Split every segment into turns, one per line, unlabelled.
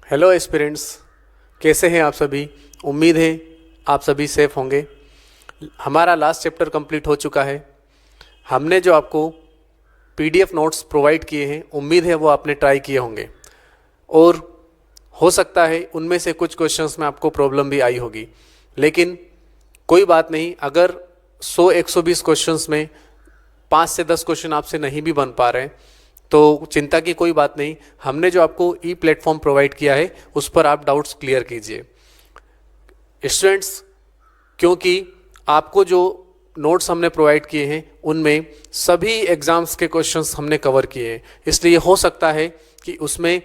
Hello aspirants, कैसे हैं आप सभी। उम्मीद है आप सभी सेफ होंगे। हमारा लास्ट चैप्टर कंप्लीट हो चुका है। हमने जो आपको पीडीएफ नोट्स प्रोवाइड किए हैं, उम्मीद है वो आपने ट्राई किए होंगे और हो सकता है उनमें से कुछ क्वेश्चंस में आपको प्रॉब्लम भी आई होगी, लेकिन कोई बात नहीं। अगर 100-120 क्वेश्चंस में 5 से 10 क्वेश्चन आपसे नहीं भी बन पा रहे हैं तो चिंता की कोई बात नहीं। हमने जो आपको ई प्लेटफॉर्म प्रोवाइड किया है उस पर आप डाउट्स क्लियर कीजिए स्टूडेंट्स, क्योंकि आपको जो नोट्स हमने प्रोवाइड किए हैं उनमें सभी एग्जाम्स के क्वेश्चंस हमने कवर किए हैं, इसलिए हो सकता है कि उसमें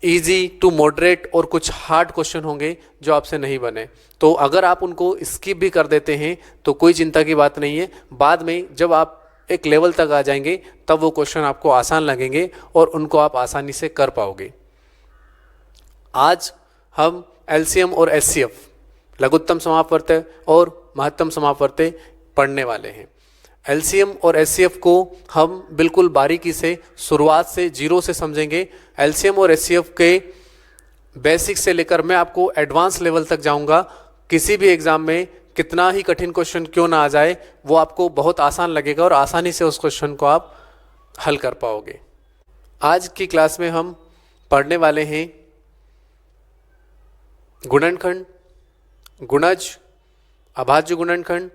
इजी टू मॉडरेट और कुछ हार्ड क्वेश्चन होंगे जो आपसे नहीं बने। तो अगर आप उनको स्किप भी कर देते हैं तो कोई चिंता की बात नहीं है। बाद में जब आप एक लेवल तक आ जाएंगे तब वो क्वेश्चन आपको आसान लगेंगे और उनको आप आसानी से कर पाओगे। आज हम एलसीएम और एचसीएफ, लघुत्तम समापवर्त्य और महत्तम समापवर्त्य पढ़ने वाले हैं। एलसीएम और एचसीएफ को हम बिल्कुल बारीकी से शुरुआत से जीरो से समझेंगे। एलसीएम और एचसीएफ के बेसिक से लेकर मैं आपको एडवांस लेवल तक जाऊंगा। किसी भी एग्जाम में कितना ही कठिन क्वेश्चन क्यों ना आ जाए, वो आपको बहुत आसान लगेगा और आसानी से उस क्वेश्चन को आप हल कर पाओगे। आज की क्लास में हम पढ़ने वाले हैं गुणनखंड, गुणज, अभाज्य गुणनखंड,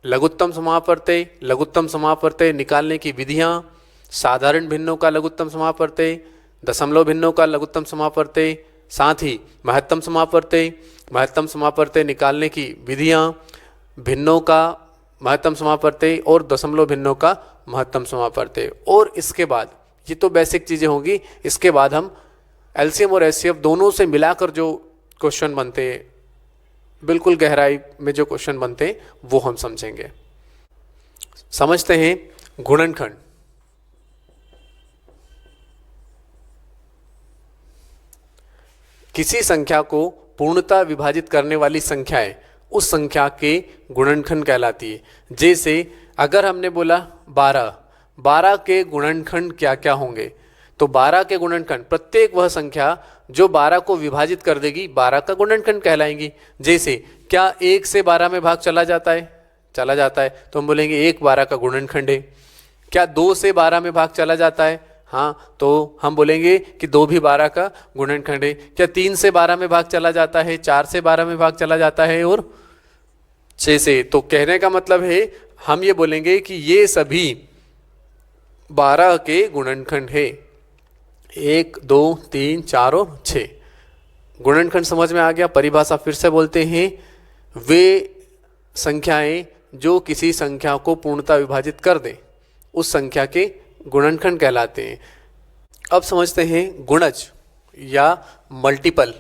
लघुत्तम समापवर्त्य, लघुत्तम समापवर्त्य निकालने की विधियां, साधारण भिन्नों का लघुत्तम समापवर्त्य, दशमलव भिन्नों का लघुत्तम समापवर्त्य, साथ ही महत्तम समापवर्त्य, महत्तम समापवर्त्य निकालने की विधियां, भिन्नों का महत्तम समापवर्त्य और दशमलव भिन्नों का महत्तम समापवर्त्य। और इसके बाद ये तो बेसिक चीज़ें होंगी, इसके बाद हम एलसीएम और एचसीएफ दोनों से मिलाकर जो क्वेश्चन बनते हैं, बिल्कुल गहराई में जो क्वेश्चन बनते हैं वो हम समझेंगे। समझते हैं गुणनखंड। किसी संख्या को पूर्णतः विभाजित करने वाली संख्याएं उस संख्या के गुणनखंड कहलाती है। जैसे अगर हमने बोला 12 के गुणनखंड क्या क्या होंगे, तो 12 के गुणनखंड प्रत्येक वह संख्या जो 12 को विभाजित कर देगी 12 का गुणनखंड कहलाएंगी। जैसे क्या 1 से 12 में भाग चला जाता है, तो हम बोलेंगे 1 12 का गुणनखंड है। क्या 2 से 12 में भाग चला जाता है, हाँ, तो हम बोलेंगे कि 2 भी 12 का गुणनखंड है। क्या 3 से 12 में भाग चला जाता है, 4 से 12 में भाग चला जाता है और 6 से। तो कहने का मतलब है हम ये बोलेंगे कि ये सभी 12 के गुणनखंड है। 1 2 3 4 और 6 गुणनखंड समझ में आ गया। परिभाषा फिर से बोलते हैं, वे संख्याएं जो किसी संख्या को पूर्णतः विभाजित कर दें उस संख्या के गुणनखंड कहलाते हैं। अब समझते हैं गुणज या मल्टीपल।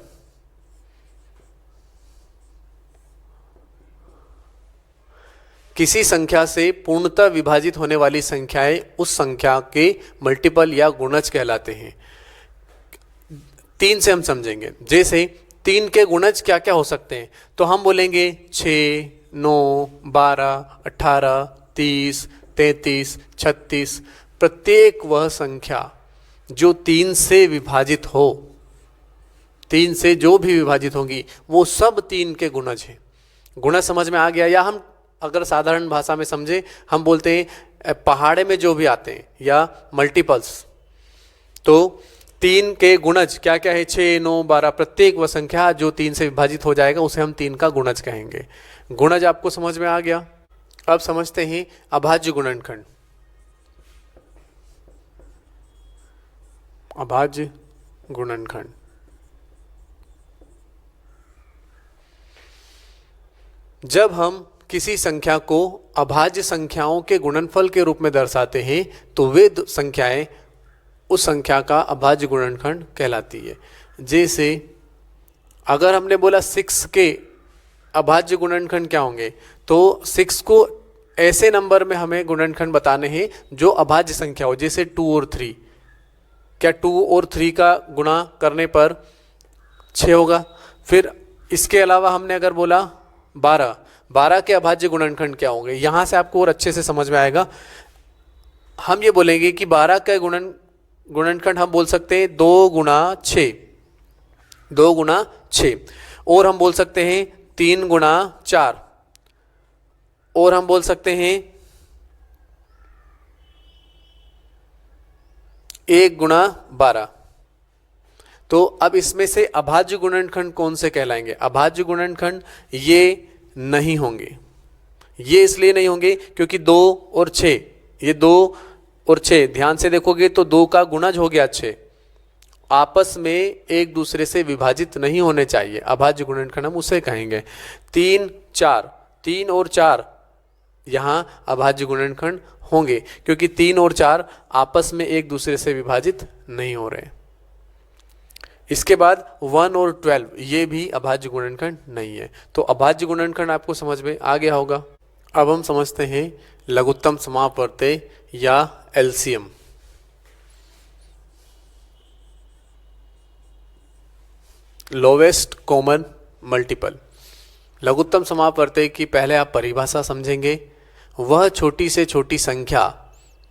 किसी संख्या से पूर्णतः विभाजित होने वाली संख्याएं उस संख्या के मल्टीपल या गुणज कहलाते हैं। 3 से हम समझेंगे। जैसे 3 के गुणज क्या क्या हो सकते हैं, तो हम बोलेंगे 6, 9, 12, 18, 30, 33, 36। प्रत्येक वह संख्या जो 3 से विभाजित हो, 3 से जो भी विभाजित होंगी वो सब 3 के गुणज हैं। गुणज समझ में आ गया। या हम अगर साधारण भाषा में समझे, हम बोलते हैं पहाड़े में जो भी आते हैं या मल्टीपल्स, तो 3 के गुणज क्या क्या है, 6, 9, 12। प्रत्येक वह संख्या जो 3 से विभाजित हो जाएगा उसे हम 3 का गुणज कहेंगे। गुणज आपको समझ में आ गया। अब समझते हैं अभाज्य गुणनखंड। अभाज्य गुणनखंड जब हम किसी संख्या को अभाज्य संख्याओं के गुणनफल के रूप में दर्शाते हैं तो वे संख्याएं उस संख्या का अभाज्य गुणनखंड कहलाती है। जैसे अगर हमने बोला 6 के अभाज्य गुणनखंड क्या होंगे, तो 6 को ऐसे नंबर में हमें गुणनखंड बताने हैं जो अभाज्य संख्या हो। जैसे 2 और 3, क्या 2 और 3 का गुणा करने पर 6 होगा। फिर इसके अलावा हमने अगर बोला 12 के अभाज्य गुणनखंड क्या होंगे, यहाँ से आपको और अच्छे से समझ में आएगा। हम ये बोलेंगे कि 12 का गुणनखंड हम बोल सकते हैं 2 गुणा 6, 2 गुना 6, और हम बोल सकते हैं 3 गुना 4, और हम बोल सकते हैं 1 गुना 12। तो अब इसमें से अभाज्य गुणनखंड कौन से कहलाएंगे? अभाज्य गुणनखंड ये नहीं होंगे। ये इसलिए नहीं होंगे क्योंकि 2 और 6, ये 2 और 6 ध्यान से देखोगे तो 2 का गुणज हो गया 6, आपस में एक दूसरे से विभाजित नहीं होने चाहिए। अभाज्य गुणनखंड हम उसे कहेंगे। 3 4, 3 और 4 यहाँ अभाज्य गुणनखंड होंगे क्योंकि 3 और 4 आपस में एक दूसरे से विभाजित नहीं हो रहे। इसके बाद 1 और 12 ये भी अभाज्य गुणनखंड नहीं है। तो अभाज्य गुणनखंड आपको समझ में आ गया होगा। अब हम समझते हैं लघुत्तम समापवर्त्य या एलसीएम। Lowest common multiple. लघुत्तम समापवर्त्य की पहले आप परिभाषा समझेंगे। वह छोटी से छोटी संख्या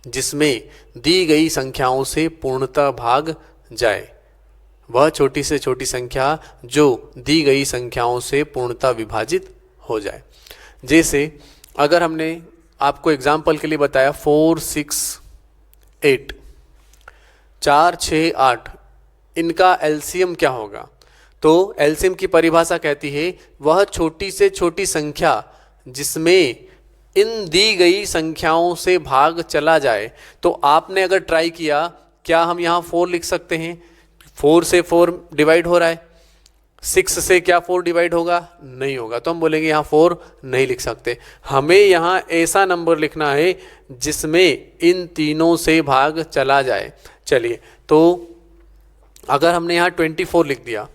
जिसमें दी गई संख्याओं से पूर्णतः भाग जाए। वह छोटी से छोटी संख्या जो दी गई संख्याओं से पूर्णतः विभाजित हो जाए। जैसे अगर हमने आपको एग्जाम्पल के लिए बताया 4 6 8, 4 6 8, इनका एलसीएम क्या होगा? तो एलसीएम की परिभाषा कहती है वह छोटी से छोटी संख्या जिसमें इन दी गई संख्याओं से भाग चला जाए। तो आपने अगर ट्राई किया, क्या हम यहाँ 4 लिख सकते हैं? 4 से 4 डिवाइड हो रहा है, 6 से क्या 4 डिवाइड होगा? नहीं होगा। तो हम बोलेंगे यहाँ 4 नहीं लिख सकते। हमें यहाँ ऐसा नंबर लिखना है जिसमें इन तीनों से भाग चला जाए। चलिए, तो अगर हमने यहाँ 24 लिख दिया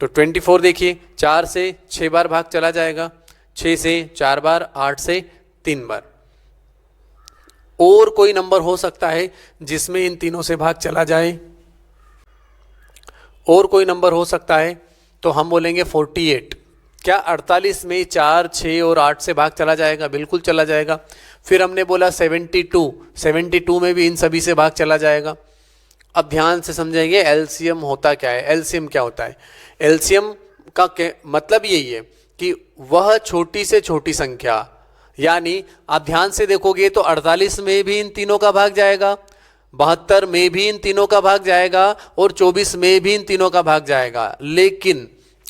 तो 24 देखिए 4 से 6 बार भाग चला जाएगा, 6 से 4 बार, 8 से 3 बार। और कोई नंबर हो सकता है जिसमें इन तीनों से भाग चला जाए? और कोई नंबर हो सकता है तो हम बोलेंगे 48। क्या 48 में 4 6 और 8 से भाग चला जाएगा? बिल्कुल चला जाएगा। फिर हमने बोला 72, 72 में भी इन सभी से भाग चला जाएगा। अब ध्यान से समझेंगे एलसीएम होता क्या है। एलसीएम क्या होता है? एलसीएम का मतलब यही है कि वह छोटी से छोटी संख्या, यानी आप ध्यान से देखोगे तो 48 में भी इन तीनों का भाग जाएगा, 72 में भी इन तीनों का भाग जाएगा और 24 में भी इन तीनों का भाग जाएगा। लेकिन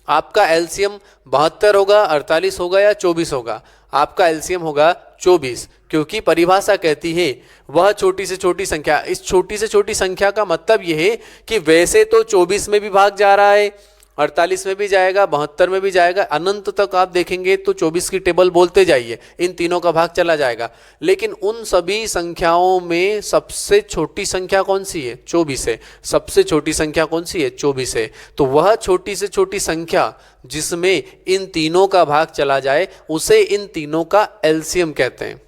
आपका एलसीएम 72 होगा, 48 होगा या 24 होगा? आपका एलसीएम होगा 24, क्योंकि परिभाषा कहती है वह छोटी से छोटी संख्या। इस छोटी से छोटी संख्या का मतलब यह है कि वैसे तो 24 में भी भाग जा रहा है, 48 में भी जाएगा, 72 में भी जाएगा, अनंत तक आप देखेंगे तो 24 की टेबल बोलते जाइए, इन तीनों का भाग चला जाएगा। लेकिन उन सभी संख्याओं में सबसे छोटी संख्या कौन सी है? 24 है। सबसे छोटी संख्या कौन सी है? 24 है। तो वह छोटी से छोटी संख्या जिसमें इन तीनों का भाग चला जाए उसे इन तीनों का एलसीएम कहते हैं।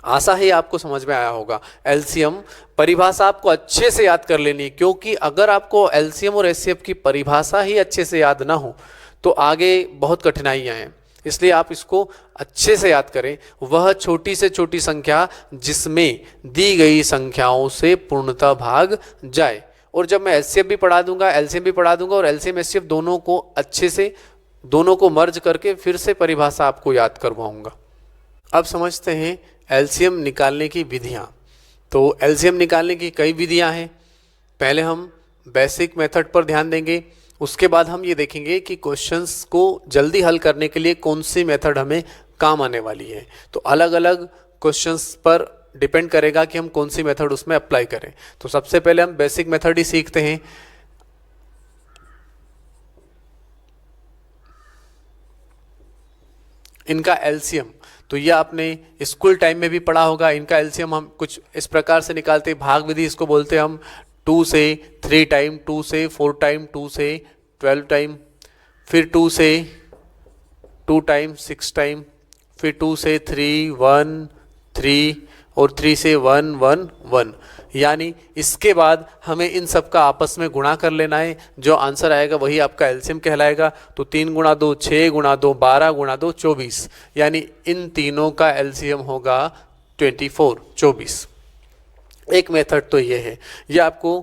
आशा है आपको समझ में आया होगा। एलसीएम परिभाषा आपको अच्छे से याद कर लेनी है, क्योंकि अगर आपको एलसीएम और एचसीएफ की परिभाषा ही अच्छे से याद ना हो तो आगे बहुत कठिनाइयां हैं। इसलिए आप इसको अच्छे से याद करें। वह छोटी से छोटी संख्या जिसमें दी गई संख्याओं से पूर्णतः भाग जाए। और जब मैं एचसीएफ भी पढ़ा दूंगा, एलसीएम भी पढ़ा दूंगा, और एलसीएम एचसीएफ दोनों को अच्छे से, दोनों को मर्ज करके फिर से परिभाषा आपको याद करवाऊंगा। अब समझते हैं एलसीएम निकालने की विधियां। तो एलसीएम निकालने की कई विधियां हैं। पहले हम बेसिक मेथड पर ध्यान देंगे, उसके बाद हम ये देखेंगे कि क्वेश्चंस को जल्दी हल करने के लिए कौन सी मेथड हमें काम आने वाली है। तो अलग अलग क्वेश्चंस पर डिपेंड करेगा कि हम कौन सी मेथड उसमें अप्लाई करें। तो सबसे पहले हम बेसिक मेथड ही सीखते हैं। इनका एलसीएम तो ये आपने स्कूल टाइम में भी पढ़ा होगा। इनका एलसीएम हम कुछ इस प्रकार से निकालते हैं, भाग विधि इसको बोलते हैं हम। 2 से 3 टाइम, 2 से 4 टाइम, 2 से 12 टाइम, फिर 2 से 2 टाइम 6 टाइम, फिर 2 से 3 1 3 और 3 से 1 1 1। यानी इसके बाद हमें इन सब का आपस में गुणा कर लेना है। जो आंसर आएगा वही आपका एलसीएम कहलाएगा। तो 3 गुणा 2 6 गुणा 2 12 गुणा 2 24, यानी इन तीनों का एलसीएम होगा 24। एक मेथड तो ये है, ये आपको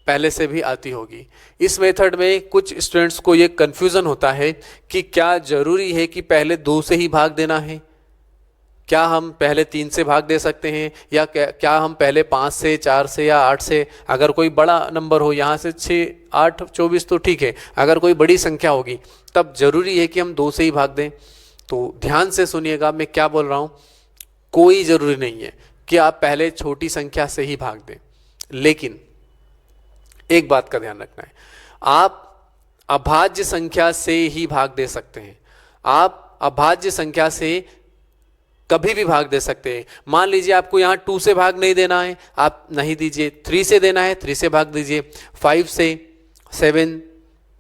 पहले से भी आती होगी। इस मेथड में कुछ स्टूडेंट्स को ये कन्फ्यूज़न होता है कि क्या ज़रूरी है कि पहले 2 से ही भाग देना है, क्या हम पहले 3 से भाग दे सकते हैं, या क्या हम पहले 5 से, 4 से या 8 से। अगर कोई बड़ा नंबर हो, यहाँ से 6, 8, 24 तो ठीक है, अगर कोई बड़ी संख्या होगी तब ज़रूरी है कि हम 2 से ही भाग दें। तो ध्यान से सुनिएगा मैं क्या बोल रहा हूँ। कोई ज़रूरी नहीं है कि आप पहले छोटी संख्या से ही भाग दें, लेकिन एक बात का ध्यान रखना है, आप अभाज्य संख्या से ही भाग दे सकते हैं। आप अभाज्य संख्या से कभी भी भाग दे सकते हैं। मान लीजिए आपको यहाँ 2 से भाग नहीं देना है, आप नहीं दीजिए, 3 से देना है, 3 से भाग दीजिए, 5 से, 7,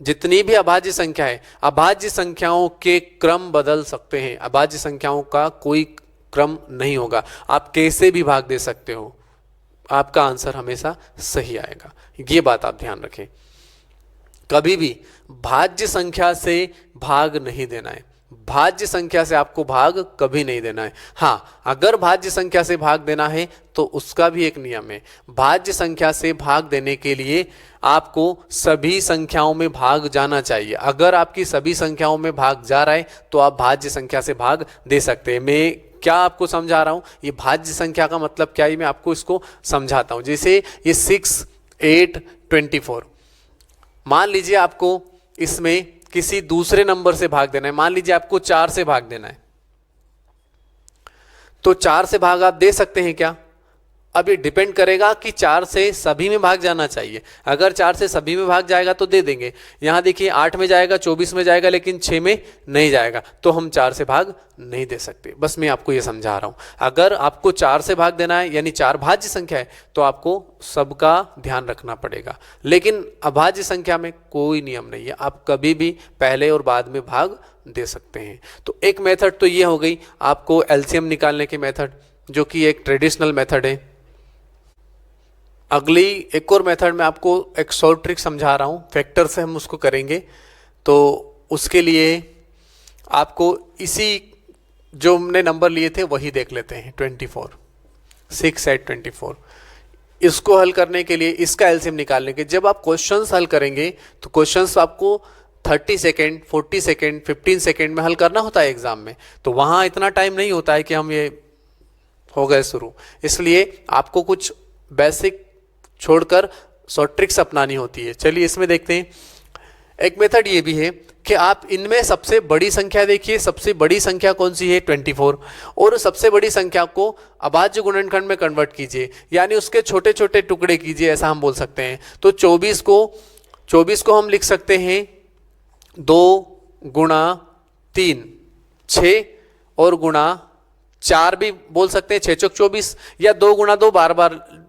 जितनी भी अभाज्य संख्या है, अभाज्य संख्याओं के क्रम बदल सकते हैं। अभाज्य संख्याओं का कोई क्रम नहीं होगा, आप कैसे भी भाग दे सकते हो, आपका आंसर हमेशा सही आएगा। ये बात आप ध्यान रखें, कभी भी भाज्य संख्या से भाग नहीं देना है। भाज्य संख्या से आपको भाग कभी नहीं देना है। हाँ, अगर भाज्य संख्या से भाग देना है तो उसका भी एक नियम है। भाज्य संख्या से भाग देने के लिए आपको सभी संख्याओं में भाग जाना चाहिए। अगर आपकी सभी संख्याओं में भाग जा रहा है तो आप भाज्य संख्या से भाग दे सकते हैं। मैं क्या आपको समझा रहा हूँ, ये भाज्य संख्या का मतलब क्या है, मैं आपको इसको समझाता हूँ। जैसे ये 6, 8, 24, मान लीजिए आपको इसमें किसी दूसरे नंबर से भाग देना है। मान लीजिए आपको 4 से भाग देना है, तो 4 से भाग आप दे सकते हैं क्या? अब ये डिपेंड करेगा कि 4 से सभी में भाग जाना चाहिए। अगर 4 से सभी में भाग जाएगा तो दे देंगे। यहाँ देखिए 8 में जाएगा, 24 में जाएगा, लेकिन 6 में नहीं जाएगा, तो हम 4 से भाग नहीं दे सकते। बस मैं आपको ये समझा रहा हूँ। अगर आपको 4 से भाग देना है, यानी 4 भाज्य संख्या है, तो आपको सबका ध्यान रखना पड़ेगा। लेकिन अभाज्य संख्या में कोई नियम नहीं है, आप कभी भी पहले और बाद में भाग दे सकते हैं। तो एक मेथड तो ये हो गई आपको एलसीएम निकालने की मेथड, जो कि एक ट्रेडिशनल मेथड है। अगली एक और मेथड में आपको एक शॉर्ट ट्रिक समझा रहा हूँ, फैक्टर से हम उसको करेंगे। तो उसके लिए आपको इसी जो हमने नंबर लिए थे वही देख लेते हैं, 24, 6, 8, 24। इसको हल करने के लिए इसका एलसीएम निकालने के, जब आप क्वेश्चंस हल करेंगे तो क्वेश्चंस आपको 30 सेकेंड, 40 सेकेंड, 15 सेकेंड में हल करना होता है एग्जाम में। तो वहाँ इतना टाइम नहीं होता है कि हम ये हो गए शुरू, इसलिए आपको कुछ बेसिक छोड़कर शॉर्ट ट्रिक्स अपनानी होती है। चलिए इसमें देखते हैं। एक मेथड ये भी है कि आप इनमें सबसे बड़ी संख्या देखिए, सबसे बड़ी संख्या कौन सी है, 24, और सबसे बड़ी संख्या को अभाज्य गुणनखंड में कन्वर्ट कीजिए, यानी उसके छोटे छोटे टुकड़े कीजिए, ऐसा हम बोल सकते हैं। तो 24 को हम लिख सकते हैं 2 गुणा 3, 6 और गुणा 4 भी बोल सकते हैं, 6 चौक 24, या 2 गुणा 2,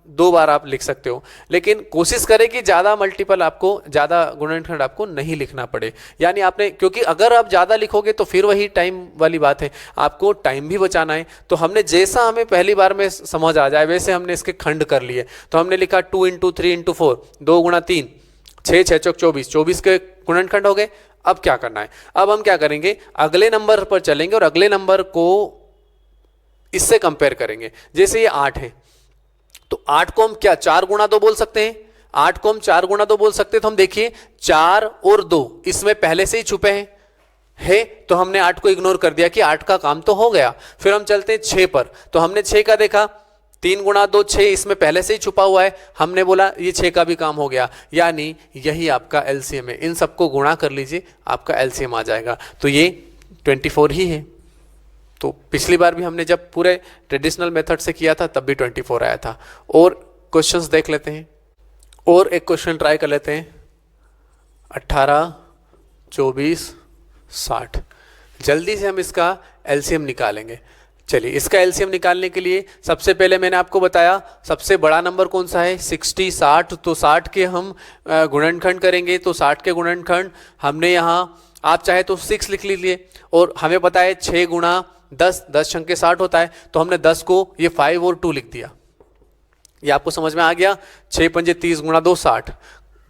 दो बार आप लिख सकते हो। लेकिन कोशिश करें कि ज़्यादा मल्टीपल आपको, ज़्यादा गुणनखंड आपको नहीं लिखना पड़े। यानी आपने, क्योंकि अगर आप ज़्यादा लिखोगे तो फिर वही टाइम वाली बात है, आपको टाइम भी बचाना है। तो हमने जैसा हमें पहली बार में समझ आ जाए वैसे हमने इसके खंड कर लिए। तो हमने लिखा 2 × 3 × 4, 2 गुणा 3, 6, 6 चौक 24, 24 के गुणनखंड हो गए। अब क्या करना है, अब हम क्या करेंगे, अगले नंबर पर चलेंगे और अगले नंबर को इससे कंपेयर करेंगे। जैसे ये 8 है, तो 8 को हम क्या 4 गुणा 2 बोल सकते हैं। 8 को हम 4 गुणा 2 बोल सकते हैं। तो हम देखिए 4 और 2 इसमें पहले से ही छुपे हैं, तो हमने 8 को इग्नोर कर दिया कि 8 का काम तो हो गया। फिर हम चलते हैं 6 पर, तो हमने 6 का देखा, 3 गुणा 2, 6, इसमें पहले से ही छुपा हुआ है, हमने बोला ये 6 का भी काम हो गया। यानी यही आपका एलसीएम है। इन सबको गुणा कर लीजिए, आपका एलसीएम आ जाएगा। तो ये 24 ही है। तो पिछली बार भी हमने जब पूरे ट्रेडिशनल मेथड से किया था तब भी 24 आया था। और क्वेश्चंस देख लेते हैं, और एक क्वेश्चन ट्राई कर लेते हैं। 18, 24, 60। जल्दी से हम इसका एलसीएम निकालेंगे। चलिए, इसका एलसीएम निकालने के लिए सबसे पहले मैंने आपको बताया सबसे बड़ा नंबर कौन सा है, 60, 60। तो 60 के हम गुणनखंड करेंगे। तो 60 के गुणनखंड हमने यहाँ, आप चाहे तो 6 लिख लीजिए, और हमें पता है 6 गुणा 10, 10 छंके 60 होता है। तो हमने 10 को ये 5 और 2 लिख दिया। ये आपको समझ में आ गया। 6 पंजे 30 गुणा 2, 60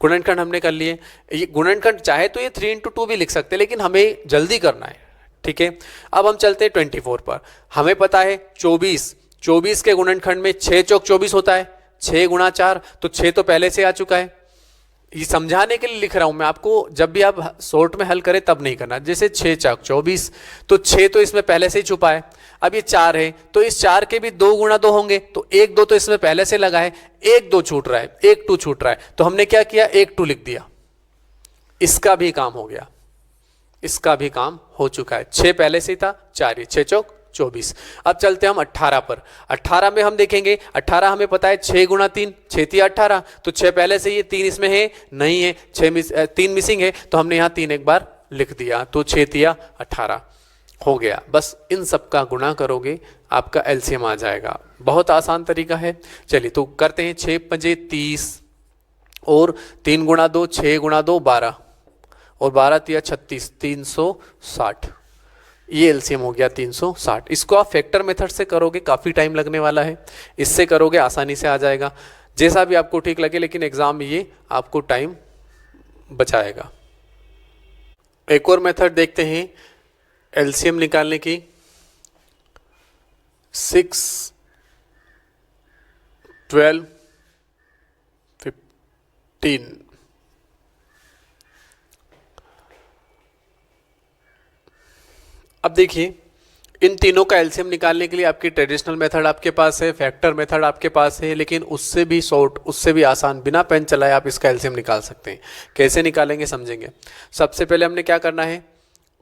गुणनखंड हमने कर लिए। ये गुणनखंड चाहे तो ये 3 × 2 भी लिख सकते हैं, लेकिन हमें जल्दी करना है, ठीक है। अब हम चलते हैं 24 पर। हमें पता है 24 के गुणनखंड में 6 चौक 24 होता है, 6 गुणा 4, तो 6 तो पहले से आ चुका है। ये समझाने के लिए लिख रहा हूं मैं आपको, जब भी आप शॉर्ट में हल करें तब नहीं करना। जैसे 6 चाक 24, तो 6 तो इसमें पहले से ही छुपा है। अब ये 4 है तो इस 4 के भी 2 गुणा 2 होंगे, तो 1 2 तो इसमें पहले से लगा है, 1 2 छूट रहा है, 1 2 छूट रहा है, तो हमने क्या किया, 1 2 लिख दिया। इसका भी काम हो गया, इसका भी काम हो चुका है। 6 पहले से ही था, 4 ये 6 चौक 24। अब चलते हैं हम 18 पर। 18 में हम देखेंगे, 18 हमें पता है 6 गुणा 3, 6 3 18, तो 6 पहले से, ये 3 इसमें है नहीं है, 3 मिसिंग है, तो हमने यहाँ 3 एक बार लिख दिया, तो 6 3 18 हो गया। बस इन सब का गुणा करोगे आपका एलसीएम आ जाएगा। बहुत आसान तरीका है। चलिए तो करते हैं। 6 5 30 और 3 गुणा 2 6 गुणा 2 12 और 12 3 36 360। ये एलसीएम हो गया 360। इसको आप फैक्टर मेथड से करोगे, काफ़ी टाइम लगने वाला है, इससे करोगे आसानी से आ जाएगा, जैसा भी आपको ठीक लगे, लेकिन एग्जाम में ये आपको टाइम बचाएगा। एक और मेथड देखते हैं एलसीएम निकालने की। 6 12 15। अब देखिए, इन तीनों का एलसीएम निकालने के लिए आपकी ट्रेडिशनल मेथड आपके पास है, फैक्टर मेथड आपके पास है, लेकिन उससे भी शॉर्ट, उससे भी आसान, बिना पेन चलाए आप इसका एलसीएम निकाल सकते हैं। कैसे निकालेंगे समझेंगे। सबसे पहले हमने क्या करना है,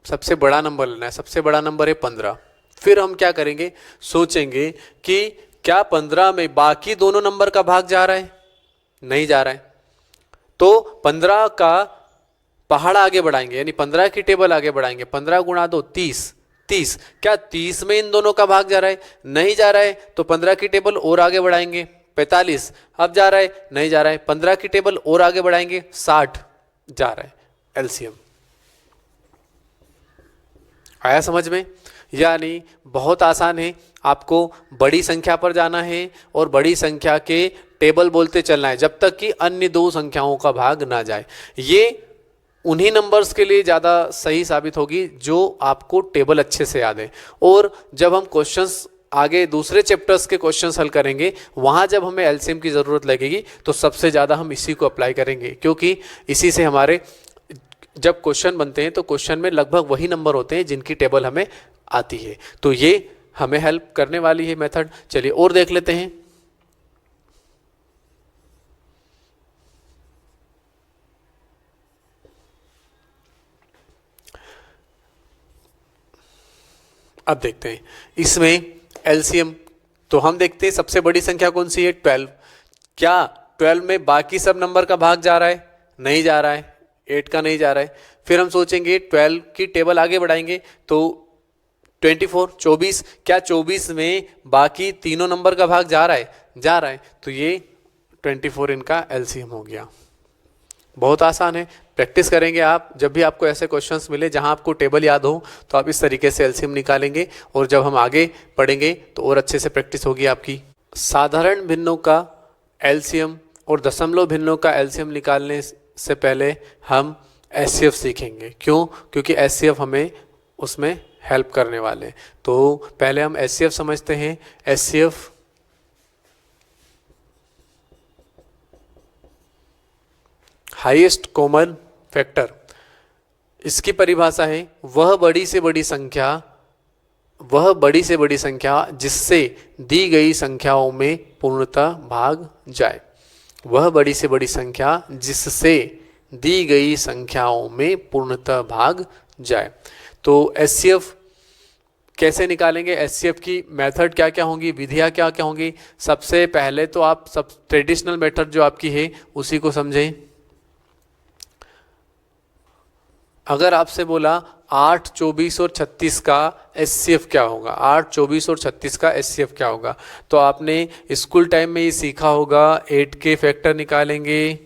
सबसे बड़ा नंबर लेना है। सबसे बड़ा नंबर है 15। फिर हम क्या करेंगे, सोचेंगे कि क्या 15 में बाकी दोनों नंबर का भाग जा रहा है, नहीं जा रहा है, तो 15 का पहाड़ आगे बढ़ाएंगे, यानी 15 की टेबल आगे बढ़ाएंगे। 15 गुणा 2 30, 30, क्या 30 में इन दोनों का भाग जा रहा है, नहीं जा रहा है, तो 15 की टेबल और आगे बढ़ाएंगे। 45 अब जा रहा है, नहीं जा रहा है, 15 की टेबल और आगे बढ़ाएंगे, 60 जा रहा है। एलसीएम आया समझ में। यानी बहुत आसान है, आपको बड़ी संख्या पर जाना है और बड़ी संख्या के टेबल बोलते चलना है जब तक कि अन्य दो संख्याओं का भाग ना जाए। ये उन्हीं नंबर्स के लिए ज़्यादा सही साबित होगी जो आपको टेबल अच्छे से याद है। और जब हम क्वेश्चंस आगे दूसरे चैप्टर्स के क्वेश्चंस हल करेंगे, वहाँ जब हमें एलसीएम की ज़रूरत लगेगी तो सबसे ज़्यादा हम इसी को अप्लाई करेंगे, क्योंकि इसी से हमारे जब क्वेश्चन बनते हैं तो क्वेश्चन में लगभग वही नंबर होते हैं जिनकी टेबल हमें आती है। तो ये हमें हेल्प करने वाली है मेथड। चलिए और देख लेते हैं। अब देखते हैं इसमें एलसीएम। तो हम देखते हैं सबसे बड़ी संख्या कौन सी है, 12। क्या 12 में बाकी सब नंबर का भाग जा रहा है, नहीं जा रहा है, 8 का नहीं जा रहा है। फिर हम सोचेंगे 12 की टेबल आगे बढ़ाएंगे तो 24 24, क्या 24 में बाकी तीनों नंबर का भाग जा रहा है, जा रहा है, तो ये 24 इनका एलसीएम हो गया। बहुत आसान है, प्रैक्टिस करेंगे आप। जब भी आपको ऐसे क्वेश्चंस मिले जहां आपको टेबल याद हो तो आप इस तरीके से एलसीएम निकालेंगे, और जब हम आगे पढ़ेंगे तो और अच्छे से प्रैक्टिस होगी आपकी। साधारण भिन्नों का एलसीएम और दशमलव भिन्नों का एलसीएम निकालने से पहले हम एचसीएफ सीखेंगे। क्यों? क्योंकि एचसीएफ हमें उसमें हेल्प करने वाले। तो पहले हम एचसीएफ समझते हैं। एचसीएफ हाईएस्ट कॉमन फैक्टर, इसकी परिभाषा है वह बड़ी से बड़ी संख्या जिससे दी गई संख्याओं में पूर्णतः भाग जाए। वह बड़ी से बड़ी संख्या जिससे दी गई संख्याओं में पूर्णतः भाग जाए। तो एचसीएफ कैसे निकालेंगे, एचसीएफ की मेथड क्या क्या होंगी, विधियां क्या क्या होंगी। सबसे पहले तो आप सब ट्रेडिशनल मेथड जो आपकी है उसी को समझें। अगर आपसे बोला 8 24 और 36 का एचसीएफ क्या होगा, 8 24 और 36 का एचसीएफ क्या होगा, तो आपने स्कूल टाइम में ये सीखा होगा। 8 के फैक्टर निकालेंगे,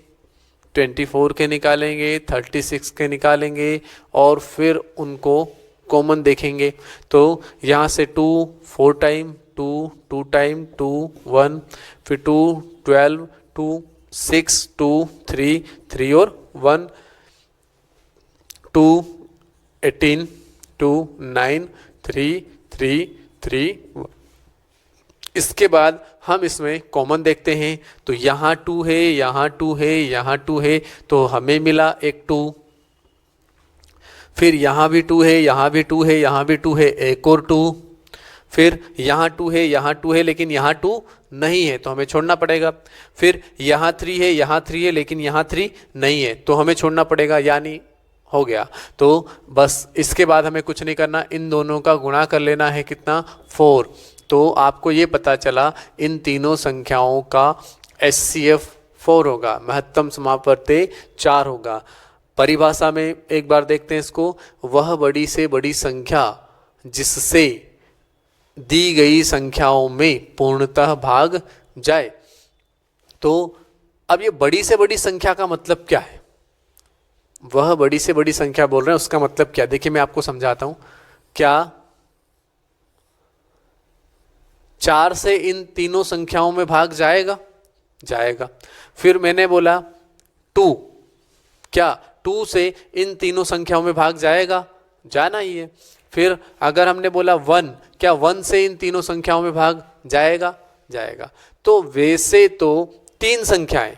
24 के निकालेंगे, 36 के निकालेंगे और फिर उनको कॉमन देखेंगे। तो यहाँ से 2 4 टाइम 2 2 टाइम 2 1, फिर 2 12 2 6 2 3 3 और 1 2 18 2 9 3 3 3 1। इसके बाद हम इसमें कॉमन देखते हैं, तो यहाँ 2 है, यहाँ 2 है, यहाँ 2 है, तो हमें मिला एक 2। फिर यहाँ भी 2 है, यहाँ भी 2 है, यहाँ भी 2 है, एक और 2। फिर यहाँ 2 है, यहाँ 2 है, लेकिन यहाँ 2 नहीं है तो हमें छोड़ना पड़ेगा। फिर यहाँ 3 है, यहाँ 3 है, लेकिन यहाँ 3 नहीं है तो हमें छोड़ना पड़ेगा, यानी हो गया। तो बस इसके बाद हमें कुछ नहीं करना, इन दोनों का गुणा कर लेना है, कितना, 4। तो आपको ये पता चला इन तीनों संख्याओं का HCF 4 होगा, महत्तम समापवर्ती 4 होगा। परिभाषा में एक बार देखते हैं इसको, वह बड़ी से बड़ी संख्या जिससे दी गई संख्याओं में पूर्णतः भाग जाए। तो अब ये बड़ी से बड़ी संख्या का मतलब क्या है, वह बड़ी से बड़ी संख्या बोल रहे हैं, उसका मतलब क्या, देखिए मैं आपको समझाता हूं। क्या 4 से इन तीनों संख्याओं में भाग जाएगा? जाएगा। फिर मैंने बोला 2, क्या 2 से इन तीनों संख्याओं में भाग जाएगा? जाना ही है। फिर अगर हमने बोला 1, क्या 1 से इन तीनों संख्याओं में भाग जाएगा? जाएगा। तो वैसे तो 3 संख्याएं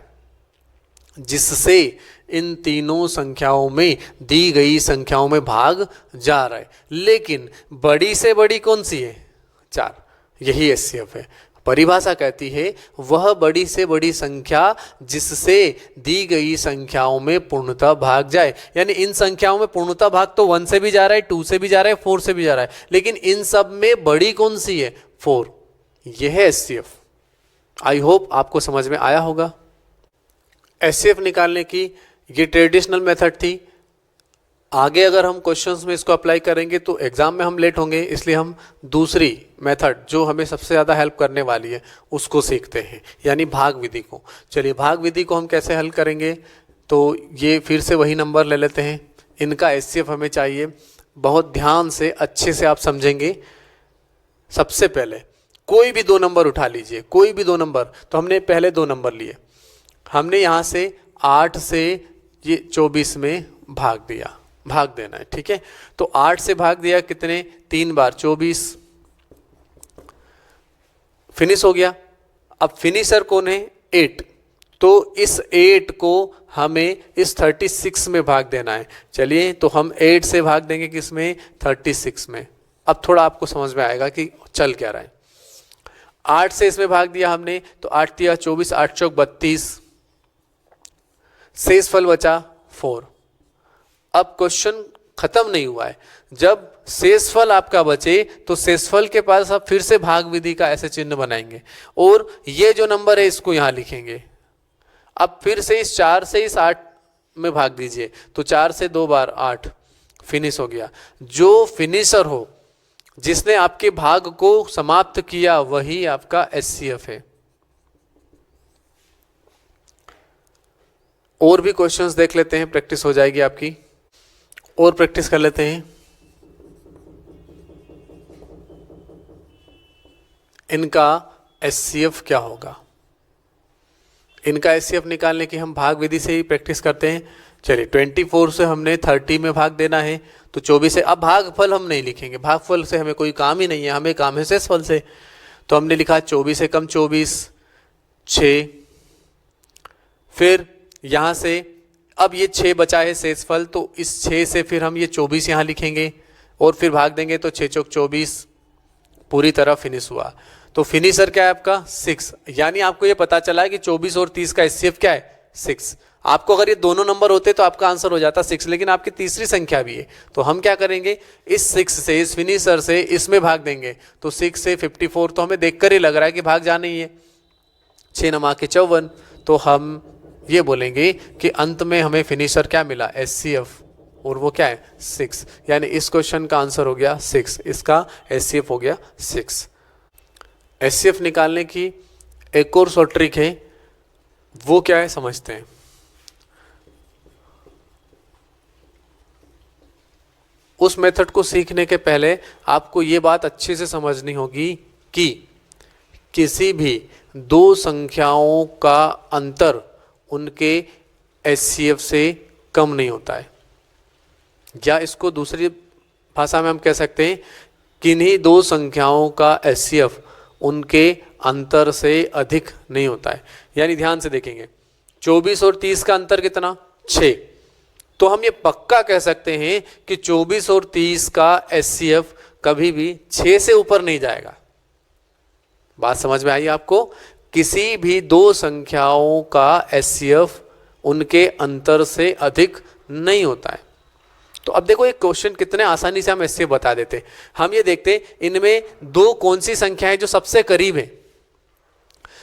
जिससे इन तीनों संख्याओं में दी गई संख्याओं में भाग जा रहा है, लेकिन बड़ी से बड़ी कौन सी है? 4। यही HCF है। परिभाषा कहती है वह बड़ी से बड़ी संख्या जिससे दी गई संख्याओं में पूर्णतः भाग जाए, यानी इन संख्याओं में पूर्णतः भाग तो 1 से भी जा रहा है, 2 से भी जा रहा है, 4 से भी जा रहा है, लेकिन इन सब में बड़ी कौन सी है? 4। यह है HCF। आई होप आपको समझ में आया होगा। HCF निकालने की ये ट्रेडिशनल मेथड थी। आगे अगर हम क्वेश्चंस में इसको अप्लाई करेंगे तो एग्जाम में हम लेट होंगे, इसलिए हम दूसरी मेथड जो हमें सबसे ज़्यादा हेल्प करने वाली है उसको सीखते हैं, यानी भाग विधि को। चलिए भाग विधि को हम कैसे हल करेंगे, तो ये फिर से वही नंबर ले लेते हैं। इनका HCF हमें चाहिए, बहुत ध्यान से अच्छे से आप समझेंगे। सबसे पहले कोई भी 2 नंबर उठा लीजिए, कोई भी 2 नंबर। तो हमने पहले 2 नंबर लिए, हमने यहाँ से 8 से ये 24 में भाग दिया, भाग देना है, ठीक है। तो 8 से भाग दिया कितने? 3 बार, 24, फिनिश हो गया। अब फिनिशर कौन है? 8। तो इस 8 को हमें इस 36 में भाग देना है। चलिए तो हम 8 से भाग देंगे किस में? 36 में। अब थोड़ा आपको समझ में आएगा कि चल क्या रहा है। 8 से इसमें भाग दिया हमने, तो 8 दिया 24, 8 चौक 32, शेष फल बचा 4। अब क्वेश्चन खत्म नहीं हुआ है। जब शेषफल आपका बचे तो शेषफल के पास आप फिर से भाग विधि का ऐसे चिन्ह बनाएंगे और ये जो नंबर है इसको यहां लिखेंगे। अब फिर से इस 4 से इस 8 में भाग दीजिए, तो 4 से 2 बार 8, फिनिश हो गया। जो फिनिशर हो, जिसने आपके भाग को समाप्त किया, वही आपका HCF है। और भी क्वेश्चंस देख लेते हैं, प्रैक्टिस हो जाएगी आपकी। और प्रैक्टिस कर लेते हैं। इनका HCF क्या होगा? इनका HCF निकालने की हम भाग विधि से ही प्रैक्टिस करते हैं। चलिए 24 से हमने 30 में भाग देना है, तो 24 से। अब भागफल हम नहीं लिखेंगे, भागफल से हमें कोई काम ही नहीं है, हमें काम है शेषफल से। तो हमने लिखा 24 से कम 24, 6। फिर यहाँ से अब ये 6 बचा है शेषफल, तो इस 6 से फिर हम ये 24 यहाँ लिखेंगे और फिर भाग देंगे, तो 6 चौक 24, पूरी तरह फिनिश हुआ। तो फिनिशर क्या है आपका? 6। यानी आपको ये पता चला है कि 24 और 30 का HCF क्या है? 6। आपको अगर ये दोनों नंबर होते तो आपका आंसर हो जाता 6, लेकिन आपकी तीसरी संख्या भी है। तो हम क्या करेंगे, इस 6 से, इस फिनिशर से इसमें भाग देंगे, तो 6 से 54, तो हमें देखकर ही लग रहा है कि भाग जाना ही है। 6 नमा के 54, तो हम ये बोलेंगे कि अंत में हमें फिनिशर क्या मिला? HCF, और वो क्या है? 6। यानी इस क्वेश्चन का आंसर हो गया 6, इसका HCF हो गया 6। HCF निकालने की एक और शॉर्ट ट्रिक है, वो क्या है समझते हैं। उस मेथड को सीखने के पहले आपको ये बात अच्छे से समझनी होगी कि किसी भी 2 संख्याओं का अंतर उनके HCF से कम नहीं होता है। या इसको दूसरी भाषा में हम कह सकते हैं, किन्हीं 2 संख्याओं का HCF उनके अंतर से अधिक नहीं होता है। यानी ध्यान से देखेंगे, 24 और 30 का अंतर कितना, 6। तो हम ये पक्का कह सकते हैं कि 24 और 30 का एचसीएफ कभी भी 6 से ऊपर नहीं जाएगा। बात समझ में आई आपको? किसी भी दो संख्याओं का एचसीएफ उनके अंतर से अधिक नहीं होता है। तो अब देखो एक क्वेश्चन कितने आसानी से हम एचसीएफ बता देते। हम ये देखते इनमें दो कौन सी संख्याएं जो सबसे करीब है।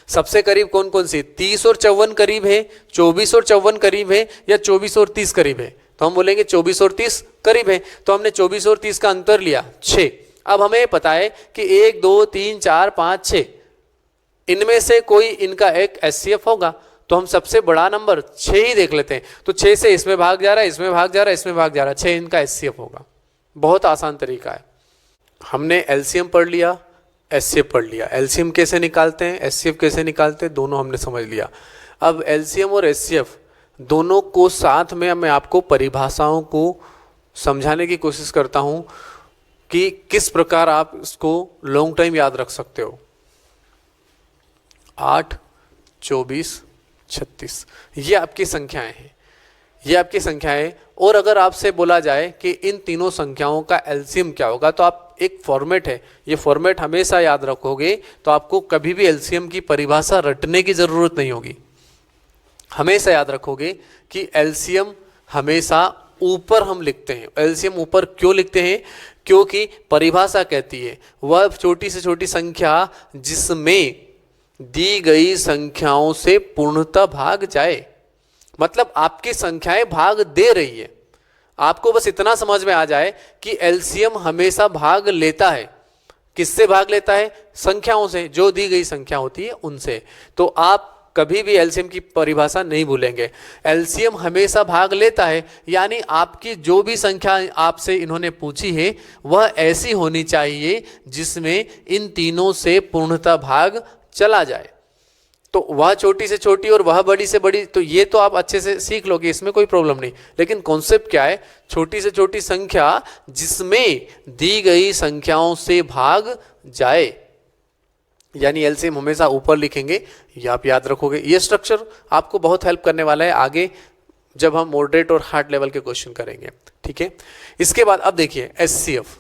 सबसे करीब कौन कौन सी, 30 और 54 करीब है, 24 और 54 करीब है, या 24 और 30 करीब है? तो हम बोलेंगे 24 और 30 करीब है। तो हमने 24 और 30 का अंतर लिया 6। अब हमें पता है कि 1 2 3 4 5 6 इनमें से कोई इनका एक एचसीएफ होगा। तो हम सबसे बड़ा नंबर 6 ही देख लेते हैं। तो 6 से इसमें भाग जा रहा है, इसमें भाग जा रहा है, इसमें भाग जा रहा है, 6 इनका एचसीएफ होगा। बहुत आसान तरीका है। हमने एलसीएम पढ़ लिया, एचसीएफ पढ़ लिया। एलसीएम कैसे निकालते हैं, एचसीएफ कैसे निकालते हैं, दोनों हमने समझ लिया। अब एलसीएम और एचसीएफ दोनों को साथ में मैं आपको परिभाषाओं को समझाने की कोशिश करता हूं कि किस प्रकार आप इसको लॉन्ग टाइम याद रख सकते हो। 8, 24, 36 ये आपकी संख्याएं हैं, ये आपकी संख्याएं। और अगर आपसे बोला जाए कि इन तीनों संख्याओं का एलसीएम क्या होगा, तो आप एक फॉर्मेट है, ये फॉर्मेट हमेशा याद रखोगे तो आपको कभी भी एलसीएम की परिभाषा रटने की जरूरत नहीं होगी। हमेशा याद रखोगे कि एलसीएम हमेशा ऊपर हम लिखते हैं। एलसीएम ऊपर क्यों लिखते हैं? क्योंकि परिभाषा कहती है वह छोटी से छोटी संख्या जिसमें दी गई संख्याओं से पूर्णतः भाग जाए। मतलब आपकी संख्याएं भाग दे रही है। आपको बस इतना समझ में आ जाए कि एलसीएम हमेशा भाग लेता है। किससे भाग लेता है? संख्याओं से, जो दी गई संख्या होती है उनसे। तो आप कभी भी एलसीएम की परिभाषा नहीं भूलेंगे। एलसीएम हमेशा भाग लेता है, यानी आपकी जो भी संख्या आपसे इन्होंने पूछी है वह ऐसी होनी चाहिए जिसमें इन तीनों से पूर्णतः भाग चला जाए। तो वह छोटी से छोटी और वह बड़ी से बड़ी, तो ये तो आप अच्छे से सीख लोगे, इसमें कोई प्रॉब्लम नहीं। लेकिन कॉन्सेप्ट क्या है? छोटी से छोटी संख्या जिसमें दी गई संख्याओं से भाग जाए, यानी एलसीएम हमेशा ऊपर लिखेंगे। ये आप याद रखोगे। ये स्ट्रक्चर आपको बहुत हेल्प करने वाला है आगे जब हम मॉडरेट और हार्ड लेवल के क्वेश्चन करेंगे। ठीक है, इसके बाद अब देखिए एचसीएफ।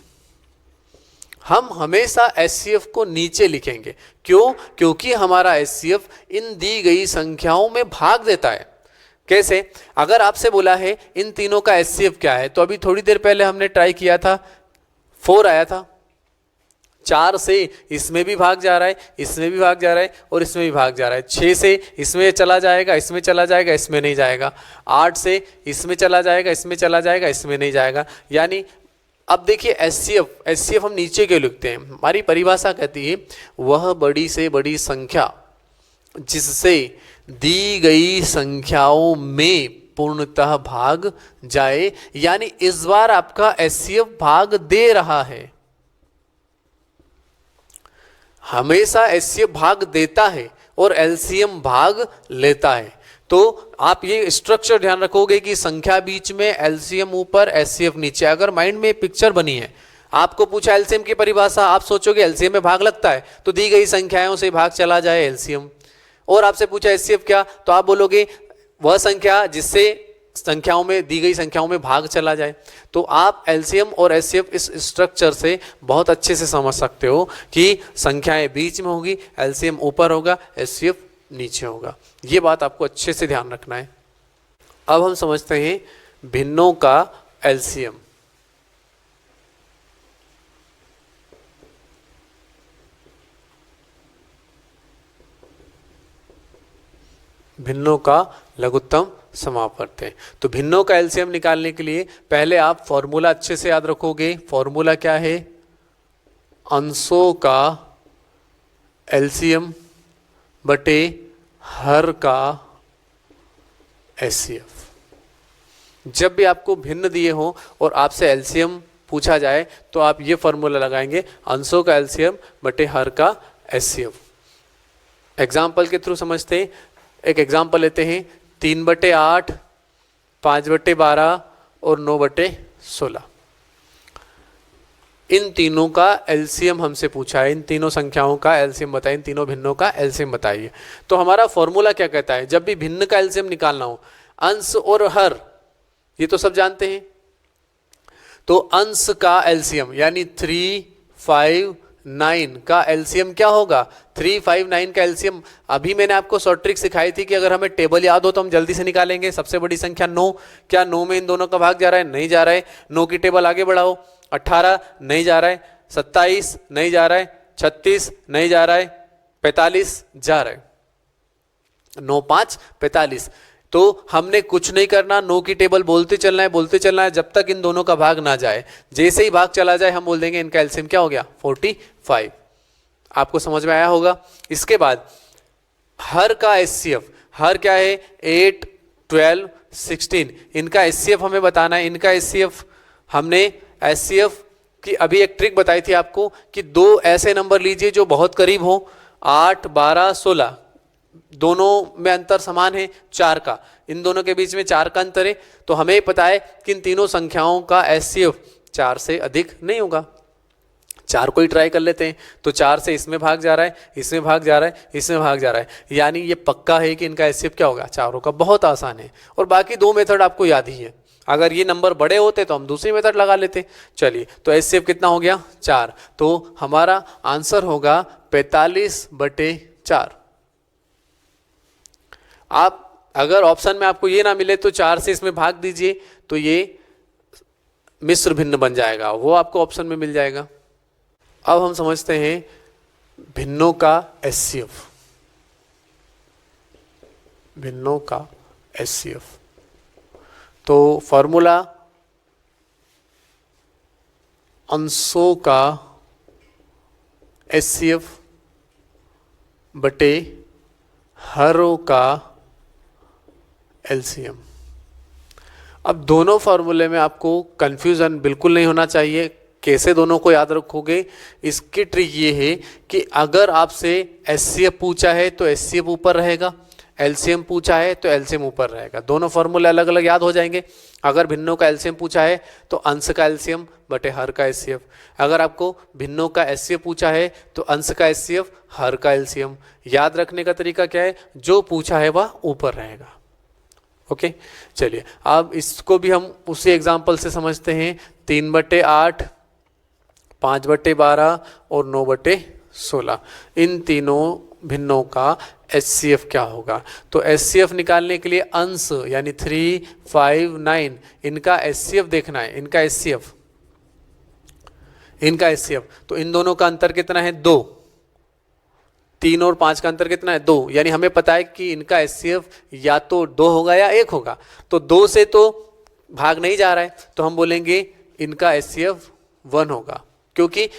हम हमेशा एचसीएफ को नीचे लिखेंगे। क्यों? क्योंकि हमारा एचसीएफ इन दी गई संख्याओं में भाग देता है। कैसे? अगर आपसे बोला है इन तीनों का एचसीएफ क्या है, तो अभी थोड़ी देर पहले हमने ट्राई किया था, 4 आया था। 4 से इसमें भी भाग जा रहा है, इसमें भी भाग जा रहा है और इसमें भी भाग जा रहा है। 6 से इसमें चला जाएगा, इसमें चला जाएगा, इसमें नहीं जाएगा। 8 से इसमें चला जाएगा, इसमें चला जाएगा, इसमें नहीं जाएगा। यानी अब देखिए एचसीएफ हम नीचे क्यों लिखते हैं? हमारी परिभाषा कहती है वह बड़ी से बड़ी संख्या जिससे दी गई संख्याओं में पूर्णतः भाग जाए। यानी इस बार आपका एचसीएफ भाग दे रहा है। हमेशा एचसीएफ भाग देता है और एलसीएम भाग लेता है। तो आप ये स्ट्रक्चर ध्यान रखोगे कि संख्या बीच में, एलसीएम ऊपर, एचसीएफ नीचे। अगर माइंड में पिक्चर बनी है, आपको पूछा एलसीएम की परिभाषा, आप सोचोगे एलसीएम में भाग लगता है तो दी गई संख्याओं से भाग चला जाए एलसीएम। और आपसे पूछा एचसीएफ क्या, तो आप बोलोगे वह संख्या जिससे संख्याओं में, दी गई संख्याओं में भाग चला जाए। तो आप एलसीएम और एचसीएफ इस स्ट्रक्चर से बहुत अच्छे से समझ सकते हो कि संख्याएं बीच में होगी, एलसीएम ऊपर होगा, एचसीएफ नीचे होगा। ये बात आपको अच्छे से ध्यान रखना है। अब हम समझते हैं भिन्नों का एलसीएम। भिन्नों का लघुत्तम समापवर्त। तो भिन्नों का एलसीएम निकालने के लिए पहले आप फॉर्मूला अच्छे से याद रखोगे। फॉर्मूला क्या है? अंशों का एलसीएम बटे हर का एचसीएफ। जब भी आपको भिन्न दिए हो और आपसे एलसीएम पूछा जाए तो आप ये फॉर्मूला लगाएंगे, अंशों का एलसीएम बटे हर का एचसीएफ। एग्जाम्पल के थ्रू समझते हैं। एक एग्जाम्पल लेते हैं, 3/8, 5/12 और 9/16। इन तीनों का एलसीएम हमसे पूछा है, इन तीनों संख्याओं का एलसीएम बताइए, इन तीनों भिन्नों का एलसीएम बताइए। तो हमारा फॉर्मूला क्या कहता है, जब भी भिन्न का एलसीएम निकालना हो, अंश और हर ये तो सब जानते हैं, तो अंश का एलसीएम यानी 359 का एलसीएम क्या होगा, 359 का एलसीएम। अभी मैंने आपको शॉर्ट ट्रिक सिखाई थी कि अगर हमें टेबल याद हो तो हम जल्दी से निकालेंगे। सबसे बड़ी संख्या 9, क्या 9 में इन दोनों का भाग जा रहा है, नहीं जा रहा है, 9 की टेबल आगे बढ़ाओ, 18 नहीं जा रहा है, 27 नहीं जा रहा है, 36 नहीं जा रहा है, 45 जा रहा है, 9 5 45। तो हमने कुछ नहीं करना, 9 की टेबल बोलते चलना है, बोलते चलना है जब तक इन दोनों का भाग ना जाए। जैसे ही भाग चला जाए हम बोल देंगे इनका एलसीएम क्या हो गया, 45। आपको समझ में आया होगा। इसके बाद हर का एचसीएफ, हर क्या है 8 12 16, इनका एचसीएफ हमें बताना है। इनका एचसीएफ हमने एचसीएफ की अभी एक ट्रिक बताई थी आपको कि दो ऐसे नंबर लीजिए जो बहुत करीब हो, 8 12 16, दोनों में अंतर समान है 4 का, इन दोनों के बीच में 4 का अंतर है। तो हमें पता है कि इन तीनों संख्याओं का एचसीएफ 4 से अधिक नहीं होगा। 4 को ही ट्राई कर लेते हैं, तो 4 से इसमें भाग जा रहा है, इसमें भाग जा रहा है, इसमें भाग जा रहा है, यानी ये पक्का है कि इनका एचसीएफ क्या होगा, 4 होगा। बहुत आसान है, और बाकी दो मेथड आपको याद ही है। अगर ये नंबर बड़े होते तो हम दूसरी मेथड लगा लेते। चलिए, तो एचसीएफ कितना हो गया, 4। तो हमारा आंसर होगा 45/4। आप अगर ऑप्शन में आपको ये ना मिले तो 4 से इसमें भाग दीजिए, तो ये मिश्र भिन्न बन जाएगा, वो आपको ऑप्शन में मिल जाएगा। अब हम समझते हैं भिन्नों का एचसीएफ। भिन्नों का एचसीएफ, तो फॉर्मूला अंशों का एचसीएफ बटे हरों का एलसीएम। अब दोनों फॉर्मूले में आपको कंफ्यूजन बिल्कुल नहीं होना चाहिए। कैसे दोनों को याद रखोगे, इसकी ट्रिक ये है कि अगर आपसे एचसीएफ पूछा है तो एचसीएफ ऊपर रहेगा, एलसीएम पूछा है तो एलसीएम ऊपर रहेगा। दोनों फॉर्मूले अलग अलग याद हो जाएंगे। अगर भिन्नों का एलसीएम पूछा है तो अंश का एलसीएम बटे हर का एचसीएफ। अगर आपको भिन्नों का एचसीएफ पूछा है तो अंश का एचसीएफ हर का एलसीएम। याद रखने का तरीका क्या है, जो पूछा है वह ऊपर रहेगा। ओके, चलिए अब इसको भी हम उसी एग्जाम्पल से समझते हैं। 3/8, 5/12 और 9/16, इन तीनों भिन्नों का एचसीएफ क्या होगा। तो एचसीएफ निकालने के लिए अंश यानी 359, इनका एचसीएफ देखना है। इनका एचसीएफ तो इन दोनों का अंतर कितना है, 2। 3 और 5 का अंतर कितना है, 2। यानी हमें पता है कि इनका एचसीएफ या तो 2 होगा या 1 होगा। तो 2 से तो भाग नहीं जा रहा है, तो हम बोलेंगे इनका एचसीएफ 1 होगा, क्योंकि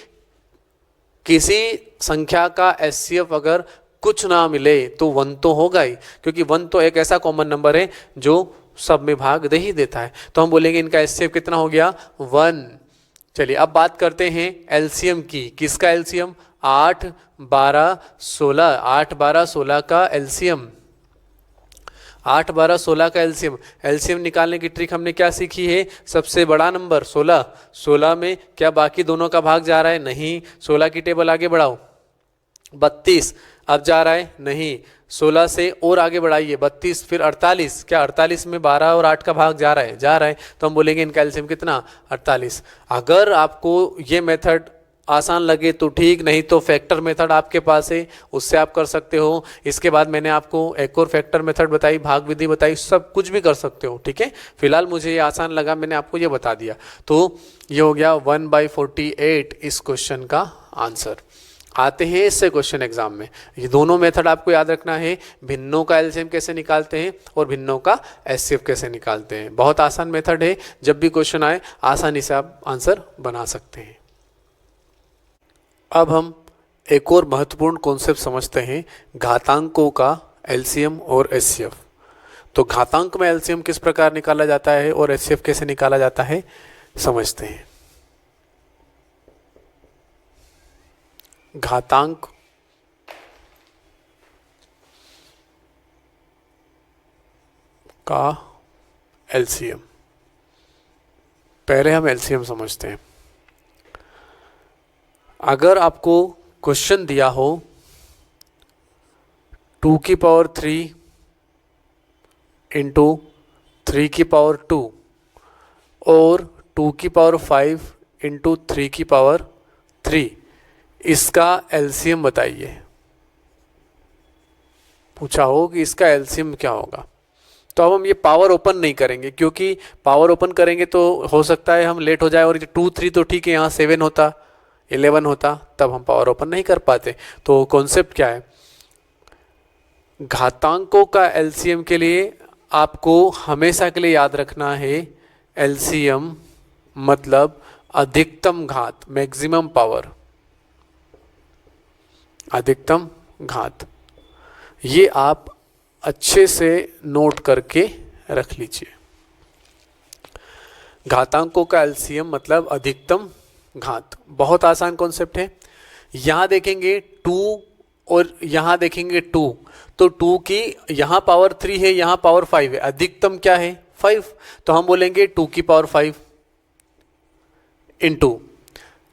किसी संख्या का एचसीएफ अगर कुछ ना मिले तो 1 तो होगा ही, क्योंकि 1 तो एक ऐसा कॉमन नंबर है जो सब में भाग दे ही देता है। तो हम बोलेंगे इनका एचसीएफ कितना हो गया, 1। चलिए अब बात करते हैं एलसीएम की। किसका एलसीएम, 8 12 16, 8 12 16 का एलसीएम। 8 12 16 का एलसीएम निकालने की ट्रिक हमने क्या सीखी है, सबसे बड़ा नंबर 16, 16 में क्या बाकी दोनों का भाग जा रहा है, नहीं। 16 की टेबल आगे बढ़ाओ, 32 अब जा रहा है, नहीं। 16 से और आगे बढ़ाइए, 32 फिर 48, क्या 48 में 12 और 8 का भाग जा रहा है, जा रहा है। तो हम बोलेंगे इनका एलसीएम कितना, 48। अगर आपको ये मेथड आसान लगे तो ठीक, नहीं तो फैक्टर मेथड आपके पास है, उससे आप कर सकते हो। इसके बाद मैंने आपको एक और फैक्टर मेथड बताई, भाग विधि बताई, सब कुछ भी कर सकते हो, ठीक है। फिलहाल मुझे ये आसान लगा, मैंने आपको ये बता दिया। तो ये हो गया 1/48 इस क्वेश्चन का आंसर। आते हैं इससे क्वेश्चन एग्जाम में। ये दोनों मेथड आपको याद रखना है, भिन्नों का एलसीएम कैसे निकालते हैं और भिन्नों का एचसीएफ कैसे निकालते हैं। बहुत आसान मेथड है, जब भी क्वेश्चन आए आसानी से आप आंसर बना सकते हैं। अब हम एक और महत्वपूर्ण कॉन्सेप्ट समझते हैं, घातांकों का एलसीएम और एचसीएफ। तो घातांक में एलसीएम किस प्रकार निकाला जाता है और एचसीएफ कैसे निकाला जाता है, समझते हैं। घातांक का एलसीएम, पहले हम एलसीएम समझते हैं। अगर आपको क्वेश्चन दिया हो 2 की पावर 3 इंटू 3 की पावर 2 और 2 की पावर 5 इंटू 3 की पावर 3, इसका एलसीएम बताइए। पूछा हो कि इसका एलसीएम क्या होगा। तो अब हम ये पावर ओपन नहीं करेंगे, क्योंकि पावर ओपन करेंगे तो हो सकता है हम लेट हो जाए, और 2 3 तो ठीक है, यहाँ 7 होता 11 होता, तब हम पावर ओपन नहीं कर पाते। तो कॉन्सेप्ट क्या है, घातांकों का एलसीएम के लिए आपको हमेशा के लिए याद रखना है, एलसीएम मतलब अधिकतम घात, मैक्सिमम पावर, अधिकतम घात। ये आप अच्छे से नोट करके रख लीजिए। घातांकों का एलसीएम मतलब अधिकतम घात। बहुत आसान कॉन्सेप्ट है। यहां देखेंगे 2 और यहां देखेंगे 2, तो 2 की यहां पावर 3 है, यहां पावर 5 है, अधिकतम क्या है 5, तो हम बोलेंगे 2 की पावर 5 इंटू,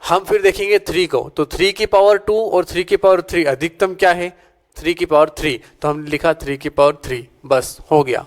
हम फिर देखेंगे 3 को, तो 3 की पावर 2 और 3 की पावर 3, अधिकतम क्या है 3 की पावर 3, तो हमने लिखा 3 की पावर 3, बस हो गया,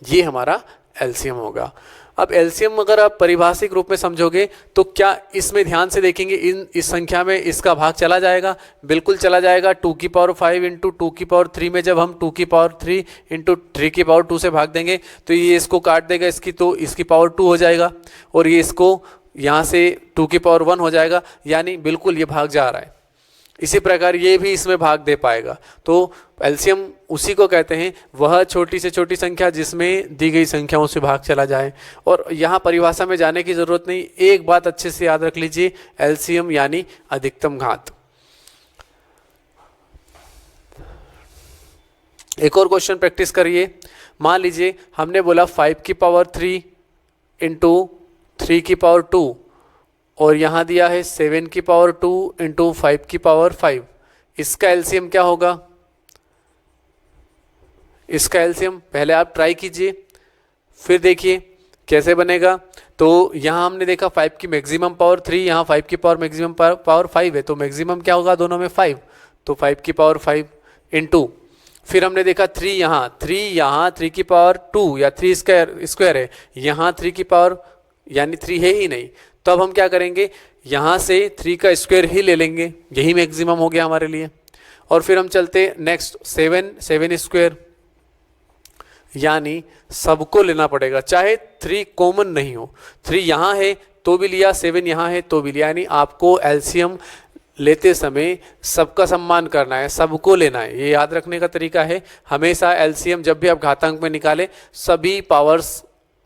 ये हमारा एलसीएम होगा। अब एलसीएम अगर आप परिभाषिक रूप में समझोगे तो क्या इसमें ध्यान से देखेंगे, इस संख्या में इसका भाग चला जाएगा, बिल्कुल चला जाएगा। 2 की पावर 5 इंटू 2 की पावर 3 में जब हम 2 की पावर 3 इंटू 3 की पावर 2 से भाग देंगे तो ये इसको काट देगा, इसकी तो इसकी पावर 2 हो जाएगा, और ये इसको यहाँ से 2 की पावर 1 हो जाएगा, यानी बिल्कुल ये भाग जा रहा है। इसी प्रकार ये भी इसमें भाग दे पाएगा। तो एलसीएम उसी को कहते हैं, वह छोटी से छोटी संख्या जिसमें दी गई संख्याओं से भाग चला जाए। और यहाँ परिभाषा में जाने की जरूरत नहीं, एक बात अच्छे से याद रख लीजिए, एलसीएम यानी अधिकतम घात। एक और क्वेश्चन प्रैक्टिस करिए। मान लीजिए हमने बोला 5 की पावर 3 इंटू 3 की पावर 2, और यहाँ दिया है 7 की पावर 2 इंटू 5 की पावर 5, इसका एलसीएम क्या होगा। इसका एलसीएम पहले आप ट्राई कीजिए, फिर देखिए कैसे बनेगा। तो यहाँ हमने देखा 5 की मैक्सिमम पावर 3, यहाँ 5 की पावर मैक्सिमम पावर 5 है, तो मैक्सिमम क्या होगा दोनों में 5, तो 5 की पावर 5 इंटू, फिर हमने देखा 3 यहाँ 3 की पावर 2 या 3 स्क्वायर है, यहाँ 3 की पावर यानी 3 है ही नहीं, तो अब हम क्या करेंगे, यहाँ से 3 का स्क्वायर ही ले लेंगे, यही मैक्सिमम हो गया हमारे लिए। और फिर हम चलते नेक्स्ट 7 स्क्वायर, यानी सबको लेना पड़ेगा, चाहे 3 कॉमन नहीं हो, 3 यहाँ है तो भी लिया, 7 यहाँ है तो भी लिया, यानी आपको एलसीएम लेते समय सबका सम्मान करना है, सबको लेना है, ये याद रखने का तरीका है। हमेशा एलसीएम जब भी आप घातांक में निकालें, सभी पावर्स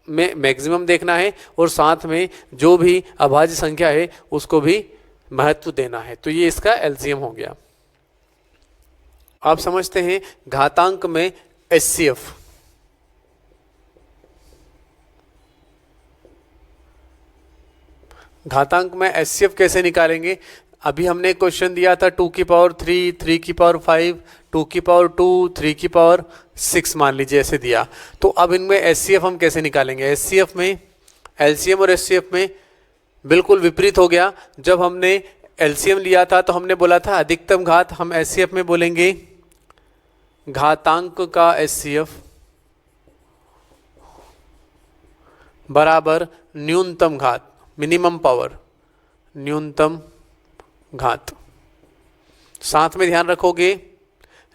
में मैक्सिमम देखना है, और साथ में जो भी अभाज्य संख्या है उसको भी महत्व देना है। तो ये इसका एलसीएम हो गया। आप समझते हैं घातांक में एचसीएफ। घातांक में एचसीएफ कैसे निकालेंगे। अभी हमने क्वेश्चन दिया था 2 की पावर 3, 3 की पावर 5, 2 की पावर 2, 3 की पावर 6 मान लीजिए ऐसे दिया। तो अब इनमें एचसीएफ हम कैसे निकालेंगे। एचसीएफ में, एलसीएम और एचसीएफ में बिल्कुल विपरीत हो गया। जब हमने एलसीएम लिया था तो हमने बोला था अधिकतम घात, हम एचसीएफ में बोलेंगे घातांक का एचसीएफ बराबर न्यूनतम घात, मिनिमम पावर, न्यूनतम घात। साथ में ध्यान रखोगे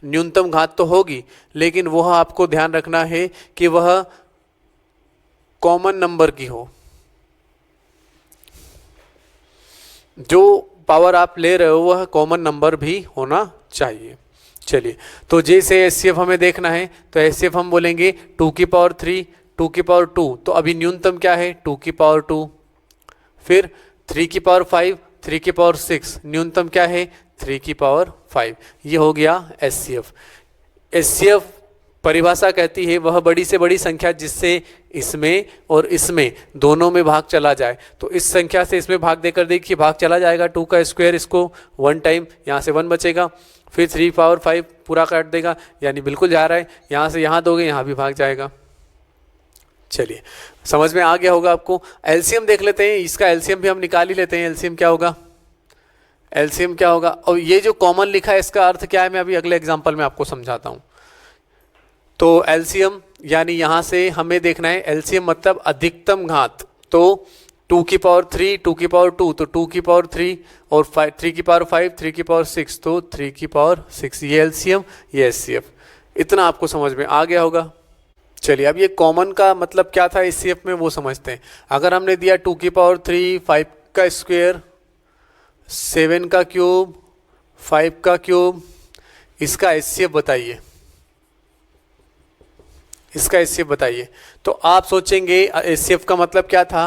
न्यूनतम घात तो होगी, लेकिन वह आपको ध्यान रखना है कि वह कॉमन नंबर की हो। जो पावर आप ले रहे हो वह कॉमन नंबर भी होना चाहिए। चलिए, तो जैसे एचसीएफ हमें देखना है तो एचसीएफ हम बोलेंगे 2 की पावर 3, 2 की पावर 2, तो अभी न्यूनतम क्या है 2 की पावर 2, फिर 3 की पावर 5, 3 की पावर 6, न्यूनतम क्या है 3 की पावर 5। ये हो गया एचसीएफ। एचसीएफ परिभाषा कहती है वह बड़ी से बड़ी संख्या जिससे इसमें और इसमें दोनों में भाग चला जाए। तो इस संख्या से इसमें भाग देकर देखिए भाग चला जाएगा, 2 का स्क्वायर इसको 1 टाइम, यहाँ से 1 बचेगा, फिर 3 पावर 5 पूरा काट देगा, यानी बिल्कुल जा रहा है, यहाँ से यहाँ दोगे यहाँ भी भाग जाएगा। चलिए, समझ में आ गया होगा आपको। एलसीएम देख लेते हैं, इसका एलसीएम भी हम निकाल ही लेते हैं। एलसीएम क्या होगा, एलसीएम क्या होगा, और ये जो कॉमन लिखा है इसका अर्थ क्या है मैं अभी अगले एग्जांपल में आपको समझाता हूँ। तो एलसीएम यानी यहाँ से हमें देखना है एलसीएम मतलब अधिकतम घात, तो 2 की पावर 3, 2 की पावर 2, तो 2 की पावर 3 और 3 की पावर 5, 3 की पावर 6, तो 3 की पावर 6, ये एलसीएम ये एचसीएफ। इतना आपको समझ में आ गया होगा। चलिए अब ये कॉमन का मतलब क्या था एचसीएफ में वो समझते हैं। अगर हमने दिया 2 की पावर 3, 5 का स्क्वायर, 7 का क्यूब, 5 का क्यूब, इसका एचसीएफ बताइए, इसका एचसीएफ बताइए। तो आप सोचेंगे एचसीएफ का मतलब क्या था,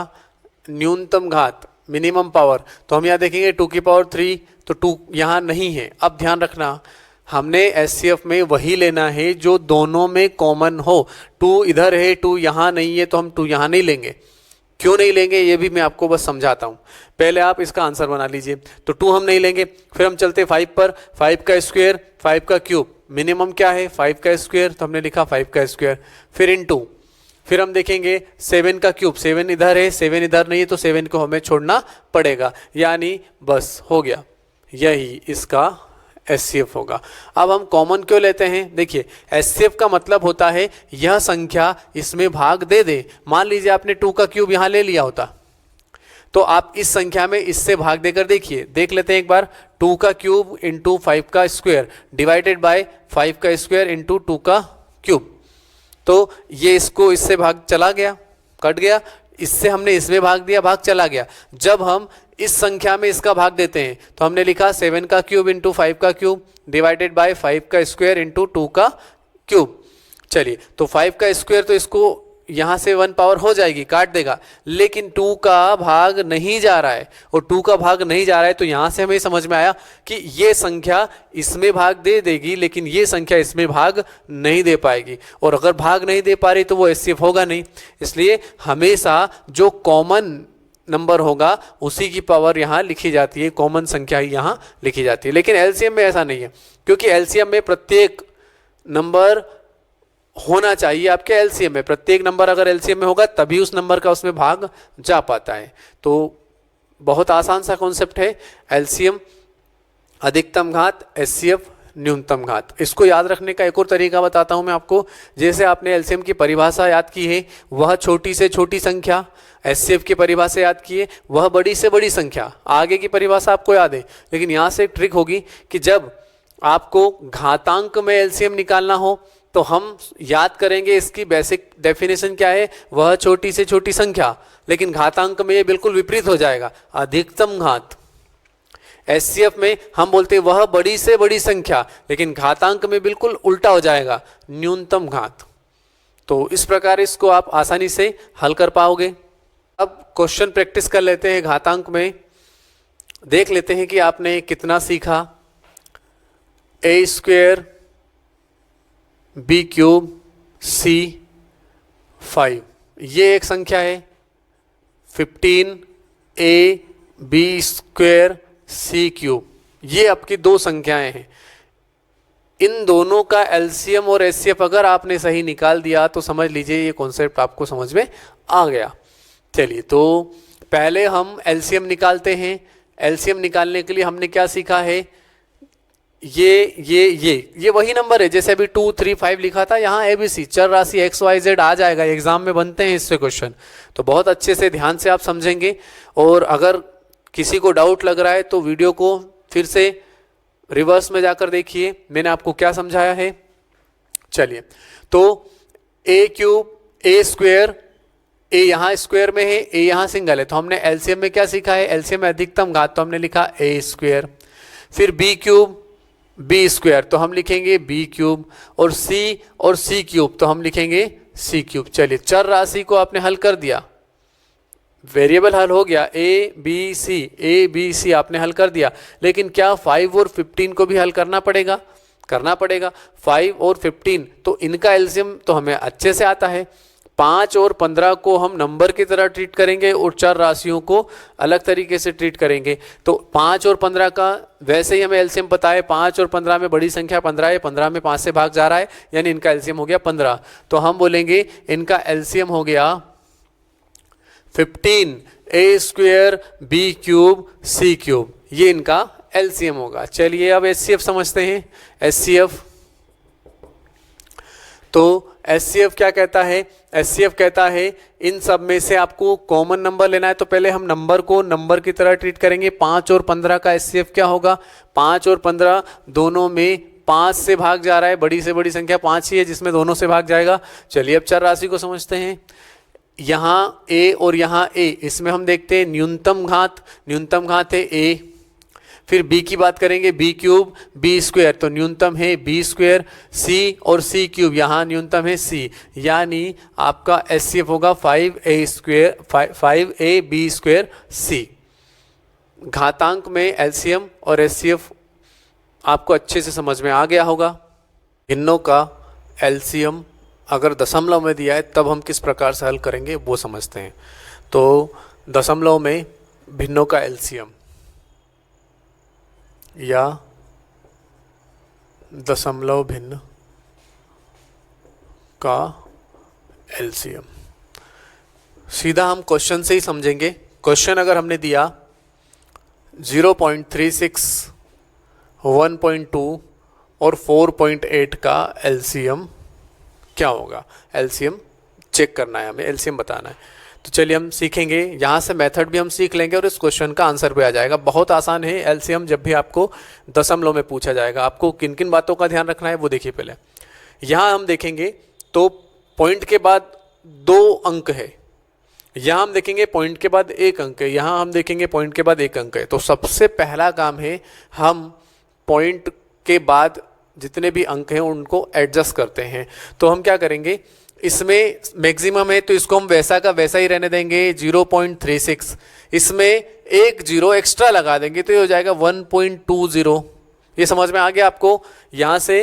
न्यूनतम घात, मिनिमम पावर। तो हम यहाँ देखेंगे 2 की पावर 3, तो 2 यहाँ नहीं है। अब ध्यान रखना हमने एचसीएफ में वही लेना है जो दोनों में कॉमन हो। 2 इधर है, 2 यहाँ नहीं है, तो हम 2 यहाँ नहीं लेंगे। क्यों नहीं लेंगे ये भी मैं आपको बस समझाता हूँ, पहले आप इसका आंसर बना लीजिए। तो 2 हम नहीं लेंगे, फिर हम चलते 5 पर, 5 का स्क्वायर, 5 का क्यूब, मिनिमम क्या है 5 का स्क्वायर, तो हमने लिखा 5 का स्क्वायर, फिर इनटू, फिर हम देखेंगे 7 का क्यूब, 7 इधर है, 7 इधर नहीं है, तो 7 को हमें छोड़ना पड़ेगा, यानी बस हो गया, यही इसका एचसीएफ होगा। अब हम कॉमन क्यों लेते हैं, देखिए एचसीएफ का मतलब होता है यह संख्या इसमें भाग दे दे। मान लीजिए आपने 2 का क्यूब यहाँ ले लिया होता, तो आप इस संख्या में इससे भाग देकर देखिए, देख लेते हैं एक बार। 2 का क्यूब इंटू 5 का स्क्वायर डिवाइडेड बाय 5 का स्क्वायर इंटू 2 का क्यूब, तो ये इसको इससे भाग चला गया, कट गया, इससे हमने इसमें भाग दिया, भाग चला गया। जब हम इस संख्या में इसका भाग देते हैं तो हमने लिखा 7 का क्यूब इंटू 5 का क्यूब डिवाइडेड बाय 5 का स्क्वायर इंटू 2 का क्यूब। चलिए तो 5 का स्क्वायर तो इसको यहाँ से 1 पावर हो जाएगी, काट देगा, लेकिन 2 का भाग नहीं जा रहा है, और 2 का भाग नहीं जा रहा है, तो यहाँ से हमें समझ में आया कि ये संख्या इसमें भाग दे देगी, लेकिन ये संख्या इसमें भाग नहीं दे पाएगी, और अगर भाग नहीं दे पा रही तो वो एचसीएफ होगा नहीं। इसलिए हमेशा जो कॉमन नंबर होगा उसी की पावर यहाँ लिखी जाती है, कॉमन संख्या ही यहाँ लिखी जाती है। लेकिन एलसीएम में ऐसा नहीं है, क्योंकि एलसीएम में प्रत्येक नंबर होना चाहिए आपके एलसीएम में, प्रत्येक नंबर अगर एलसीएम में होगा तभी उस नंबर का उसमें भाग जा पाता है। तो बहुत आसान सा कॉन्सेप्ट है, एलसीएम अधिकतम घात, एचसीएफ न्यूनतम घात। इसको याद रखने का एक और तरीका बताता हूं मैं आपको। जैसे आपने एलसीएम की परिभाषा याद की है, वह छोटी से छोटी संख्या, एचसीएफ की परिभाषा याद की है, वह बड़ी से बड़ी संख्या। आगे की परिभाषा आपको याद है, लेकिन यहाँ से एक ट्रिक होगी कि जब आपको घातांक में एलसीएम निकालना हो तो हम याद करेंगे इसकी बेसिक डेफिनेशन क्या है, वह छोटी से छोटी संख्या, लेकिन घातांक में ये बिल्कुल विपरीत हो जाएगा, अधिकतम घात। एचसीएफ में हम बोलते हैं वह बड़ी से बड़ी संख्या, लेकिन घातांक में बिल्कुल उल्टा हो जाएगा, न्यूनतम घात। तो इस प्रकार इसको आप आसानी से हल कर पाओगे। अब क्वेश्चन प्रैक्टिस कर लेते हैं घातांक में, देख लेते हैं कि आपने कितना सीखा। A square B cube C 5, ये एक संख्या है। 15 A B square C cube, ये आपकी दो संख्याएं हैं। इन दोनों का एलसीएम और एचसीएफ अगर आपने सही निकाल दिया तो समझ लीजिए ये कॉन्सेप्ट आपको समझ में आ गया। चलिए तो पहले हम एलसीएम निकालते हैं। एलसीएम निकालने के लिए हमने क्या सीखा है, ये वही नंबर है जैसे अभी 2, 3, 5 लिखा था, यहाँ एबीसी चर राशि एक्स वाई जेड आ जाएगा, एग्जाम में बनते हैं इससे क्वेश्चन, तो बहुत अच्छे से ध्यान से आप समझेंगे। और अगर किसी को डाउट लग रहा है तो वीडियो को फिर से रिवर्स में जाकर देखिए मैंने आपको क्या समझाया है। चलिए तो ए क्यूब ए स्क्वायर, ए यहाँ स्क्वायर में है, ए यहाँ सिंगल है, तो हमने एलसीएम में क्या सीखा है, एलसीएम में अधिकतम घात, तो हमने लिखा ए स्क्वायर। फिर बी क्यूब बी स्क्वायर, तो हम लिखेंगे बी क्यूब, और सी क्यूब, तो हम लिखेंगे सी क्यूब। चलिए चर राशि को आपने हल कर दिया, वेरिएबल हल हो गया, ए बी सी आपने हल कर दिया, लेकिन क्या 5 और 15 को भी हल करना पड़ेगा? करना पड़ेगा। 5 और 15 तो इनका एलसीएम तो हमें अच्छे से आता है। 5 और 15 को हम नंबर की तरह ट्रीट करेंगे और चर राशियों को अलग तरीके से ट्रीट करेंगे। तो 5 और 15 का वैसे ही हमें एलसीएम पता है, 5 और 15 में बड़ी संख्या 15 है, 15 में 5 से भाग जा रहा है, यानी इनका एलसीएम हो गया 15। तो हम बोलेंगे इनका एलसीएम हो गया 15 ए स्क्वायर बी क्यूब सी क्यूब, ये इनका एलसीएम होगा। चलिए अब एचसीएफ समझते हैं। एचसीएफ, तो एचसीएफ क्या कहता है? एचसीएफ कहता है इन सब में से आपको कॉमन नंबर लेना है। तो पहले हम नंबर को नंबर की तरह ट्रीट करेंगे। 5 और 15 का एचसीएफ क्या होगा? 5 और 15 दोनों में 5 से भाग जा रहा है, बड़ी से बड़ी संख्या 5 ही है जिसमें दोनों से भाग जाएगा। चलिए अब चर राशि को समझते हैं। यहाँ a और यहाँ a, इसमें हम देखते हैं न्यूनतम घात है a। फिर b की बात करेंगे, b क्यूब b स्क्वायर, तो न्यूनतम है b स्क्वायर। c और c क्यूब, यहाँ न्यूनतम है c, यानी आपका एचसीएफ होगा 5a square 5ab square c। घातांक में एलसीएम और एचसीएफ आपको अच्छे से समझ में आ गया होगा। भिन्नों का एलसीएम अगर दशमलव में दिया है तब हम किस प्रकार से हल करेंगे वो समझते हैं। तो दशमलव में भिन्नों का एलसीएम या दशमलव भिन्न का एलसीएम सीधा हम क्वेश्चन से ही समझेंगे। क्वेश्चन अगर हमने दिया 0.36, 1.2 और 4.8 का एलसीएम क्या होगा? एलसीएम चेक करना है हमें, एलसीएम बताना है। तो चलिए हम सीखेंगे, यहाँ से मेथड भी हम सीख लेंगे और इस क्वेश्चन का आंसर भी आ जाएगा। बहुत आसान है एलसीएम, जब भी आपको दशमलव में पूछा जाएगा। आपको किन किन बातों का ध्यान रखना है वो देखिए। पहले यहाँ हम देखेंगे तो पॉइंट के बाद 2 अंक है, यहाँ हम देखेंगे पॉइंट के बाद 1 अंक है, यहाँ हम देखेंगे पॉइंट के बाद 1 अंक है। तो सबसे पहला काम है हम पॉइंट के बाद जितने भी अंक हैं उनको एडजस्ट करते हैं। तो हम क्या करेंगे, इसमें मैक्सिमम है तो इसको हम वैसा का वैसा ही रहने देंगे 0.36, इसमें एक 0 एक्स्ट्रा लगा देंगे तो ये हो जाएगा 1.20। ये समझ में आ गया आपको? यहाँ से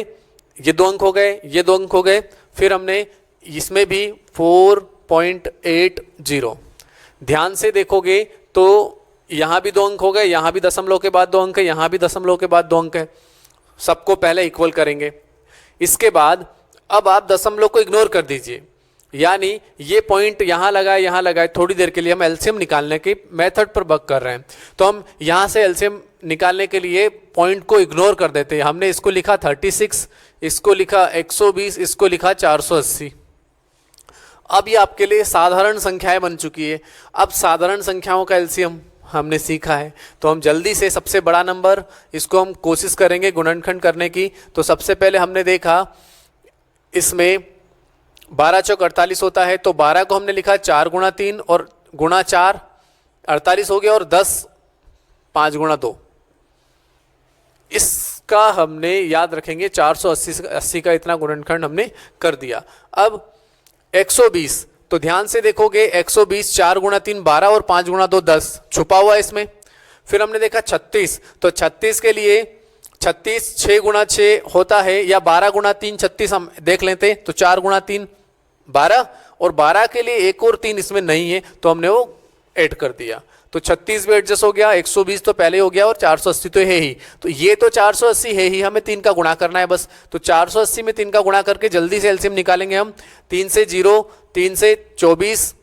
ये 2 अंक हो गए, ये 2 अंक हो गए, फिर हमने इसमें भी 4.80। ध्यान से देखोगे तो यहाँ भी 2 अंक हो गए, यहाँ भी दशमलव के बाद 2 अंक है, यहाँ भी दशमलव के बाद 2 अंक है। सबको पहले इक्वल करेंगे। इसके बाद अब आप दशमलव को इग्नोर कर दीजिए, यानी ये पॉइंट यहाँ लगाए, यहाँ लगाए। थोड़ी देर के लिए हम एलसीएम निकालने के मेथड पर वर्क कर रहे हैं, तो हम यहाँ से एलसीएम निकालने के लिए पॉइंट को इग्नोर कर देते हैं। हमने इसको लिखा 36, इसको लिखा 120, इसको लिखा 480। अब ये आपके लिए साधारण संख्याएं बन चुकी है। अब साधारण संख्याओं का एलसीएम हमने सीखा है, तो हम जल्दी से सबसे बड़ा नंबर इसको हम कोशिश करेंगे गुणनखंड करने की। तो सबसे पहले हमने देखा इसमें 12 चौक 48 होता है, तो 12 को हमने लिखा 4 गुणा 3 और गुणा 4 48 हो गया, और 10 5 गुणा 2। इसका हमने याद रखेंगे 480 का इतना गुणनखंड हमने कर दिया। अब 120, तो ध्यान से देखोगे 120 4 गुणा 3 12 और 5 गुणा 2 10 छुपा हुआ है इसमें। फिर हमने देखा 36, तो 36 के लिए 36 6 गुणा 6 होता है, या 12 गुणा 3 36 हम देख लेते, तो 4 गुणा 3 12, और 12 के लिए 1 और 3 इसमें नहीं है तो हमने वो ऐड कर दिया। तो 36 भी एडजस्ट हो गया, 120 तो पहले हो गया और 480 तो है ही। तो ये तो 480 है ही, हमें 3 का गुणा करना है बस। तो 480 में 3 का गुणा करके जल्दी से एलसीएम निकालेंगे हम। 3 से 0, 3 से 24,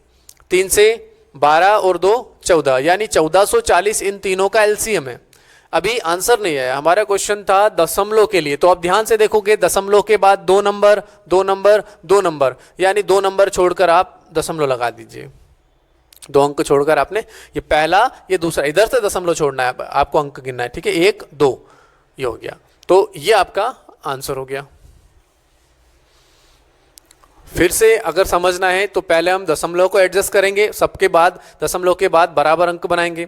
3 से 12 और 2 14, यानी 1440 इन तीनों का एलसीएम है। अभी आंसर नहीं आया, हमारा क्वेश्चन था दशमलव के लिए। तो अब ध्यान से देखोगे दशमलव के बाद 2 नंबर 2 नंबर 2 नंबर, यानी 2 नंबर छोड़कर आप दशमलव लगा दीजिए। 2 अंक छोड़कर आपने ये पहला ये दूसरा, इधर से दशमलव छोड़ना है, आपको अंक गिनना है, ठीक है। 1 2 ये हो गया, तो ये आपका आंसर हो गया। फिर से अगर समझना है तो पहले हम दशमलव को एडजस्ट करेंगे, सबके बाद दशमलव के बाद बराबर अंक बनाएंगे,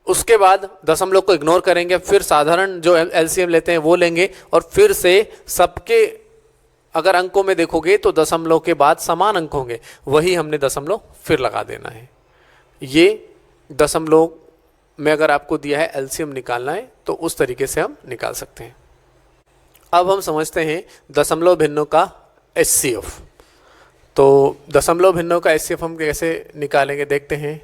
उसके बाद दशमलव को इग्नोर करेंगे, फिर साधारण जो एलसीएम लेते हैं वो लेंगे, और फिर से सबके अगर अंकों में देखोगे तो दशमलव के बाद समान अंक होंगे, वही हमने दशमलव फिर लगा देना है। ये दशमलव में अगर आपको दिया है एलसीएम निकालना है तो उस तरीके से हम निकाल सकते हैं। अब हम समझते हैं दशमलव भिन्नों का एचसीएफ। तो दशमलव भिन्नों का एचसीएफ हम कैसे निकालेंगे देखते हैं।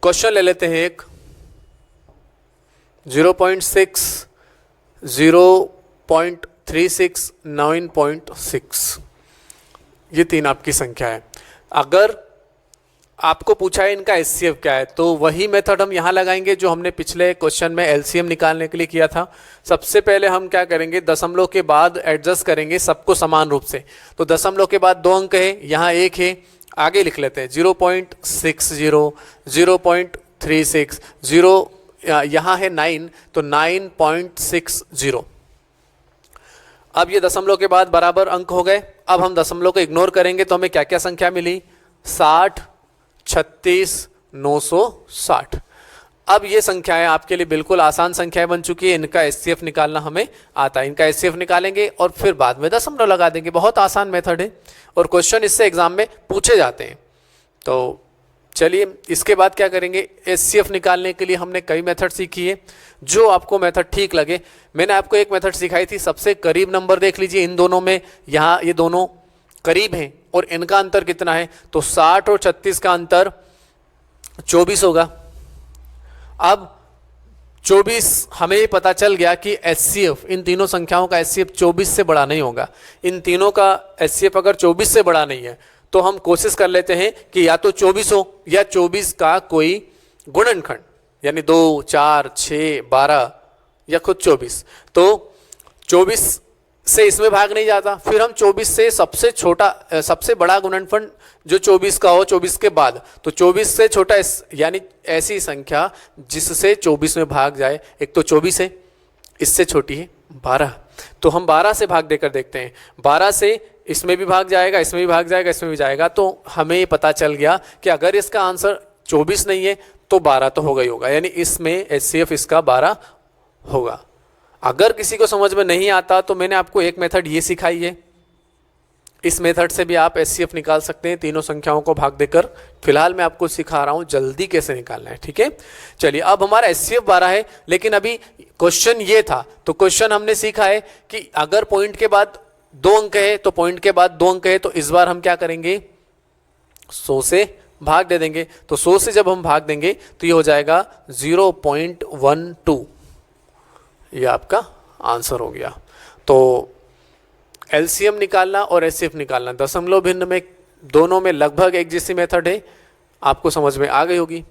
क्वेश्चन ले लेते हैं एक 0.6, 0.8, 36, 9.6, ये 3 आपकी संख्या है। अगर आपको पूछा है इनका एचसीएफ क्या है, तो वही मेथड हम यहाँ लगाएंगे जो हमने पिछले क्वेश्चन में एलसीएम निकालने के लिए किया था। सबसे पहले हम क्या करेंगे, दशमलव के बाद एडजस्ट करेंगे सबको समान रूप से। तो दशमलव के बाद 2 अंक है, यहाँ 1 है, आगे लिख लेते हैं 0.60, 0.36, 0 यहाँ है 9, तो 9.60। अब ये दशमलव के बाद बराबर अंक हो गए। अब हम दशमलव को इग्नोर करेंगे तो हमें क्या क्या संख्या मिली, 60, 36, 960। अब ये संख्याएं आपके लिए बिल्कुल आसान संख्याएं बन चुकी है। इनका एचसीएफ निकालना हमें आता है। इनका एचसीएफ निकालेंगे और फिर बाद में दशमलव लगा देंगे। बहुत आसान मेथड है और क्वेश्चन इससे एग्जाम में पूछे जाते हैं। तो चलिए इसके बाद क्या करेंगे, एचसीएफ निकालने के लिए हमने कई मेथड सीखी है। जो आपको मेथड ठीक लगे, मैंने आपको एक मेथड सिखाई थी, सबसे करीब नंबर देख लीजिए इन दोनों में, यहाँ ये दोनों करीब हैं और इनका अंतर कितना है, तो 60 और 36 का अंतर 24 होगा। अब 24 हमें ये पता चल गया कि एचसीएफ, इन तीनों संख्याओं का एचसीएफ 24 से बड़ा नहीं होगा। इन तीनों का एचसीएफ अगर 24 से बड़ा नहीं है तो हम कोशिश कर लेते हैं कि या तो 24 हो या 24 का कोई गुणनखंड, यानी 2, 4, 6, 12 या खुद 24। तो 24 से इसमें भाग नहीं जाता, फिर हम 24 से सबसे छोटा, सबसे बड़ा गुणनफल जो 24 का हो 24 के बाद, तो 24 से छोटा यानी ऐसी संख्या जिससे 24 में भाग जाए। एक तो 24 है, इससे छोटी है 12, तो हम 12 से भाग देकर देखते हैं। 12 से इसमें भी भाग जाएगा, इसमें भी भाग जाएगा, इसमें भी जाएगा। तो हमें ये पता चल गया कि अगर इसका आंसर 24 नहीं है तो 12 तो होगा ही होगा, यानी इसमें एचसीएफ इसका 12 होगा। अगर किसी को समझ में नहीं आता तो मैंने आपको एक मेथड ये सिखाई है, इस मेथड से भी आप एचसीएफ निकाल सकते हैं तीनों संख्याओं को भाग देकर। फिलहाल मैं आपको सिखा रहा हूं जल्दी कैसे निकालना है, ठीक है। चलिए अब हमारा एचसीएफ 12 है, लेकिन अभी क्वेश्चन ये था, तो क्वेश्चन हमने सीखा है कि अगर पॉइंट के बाद 2 अंक है तो पॉइंट के बाद 2 अंक है, तो इस बार हम क्या करेंगे, 100 से भाग दे देंगे। तो 100 से जब हम भाग देंगे तो ये हो जाएगा 0.12, ये आपका आंसर हो गया। तो एलसीएम निकालना और एचसीएफ निकालना दशमलव भिन्न में दोनों में लगभग एक जैसी मेथड है, आपको समझ में आ गई होगी।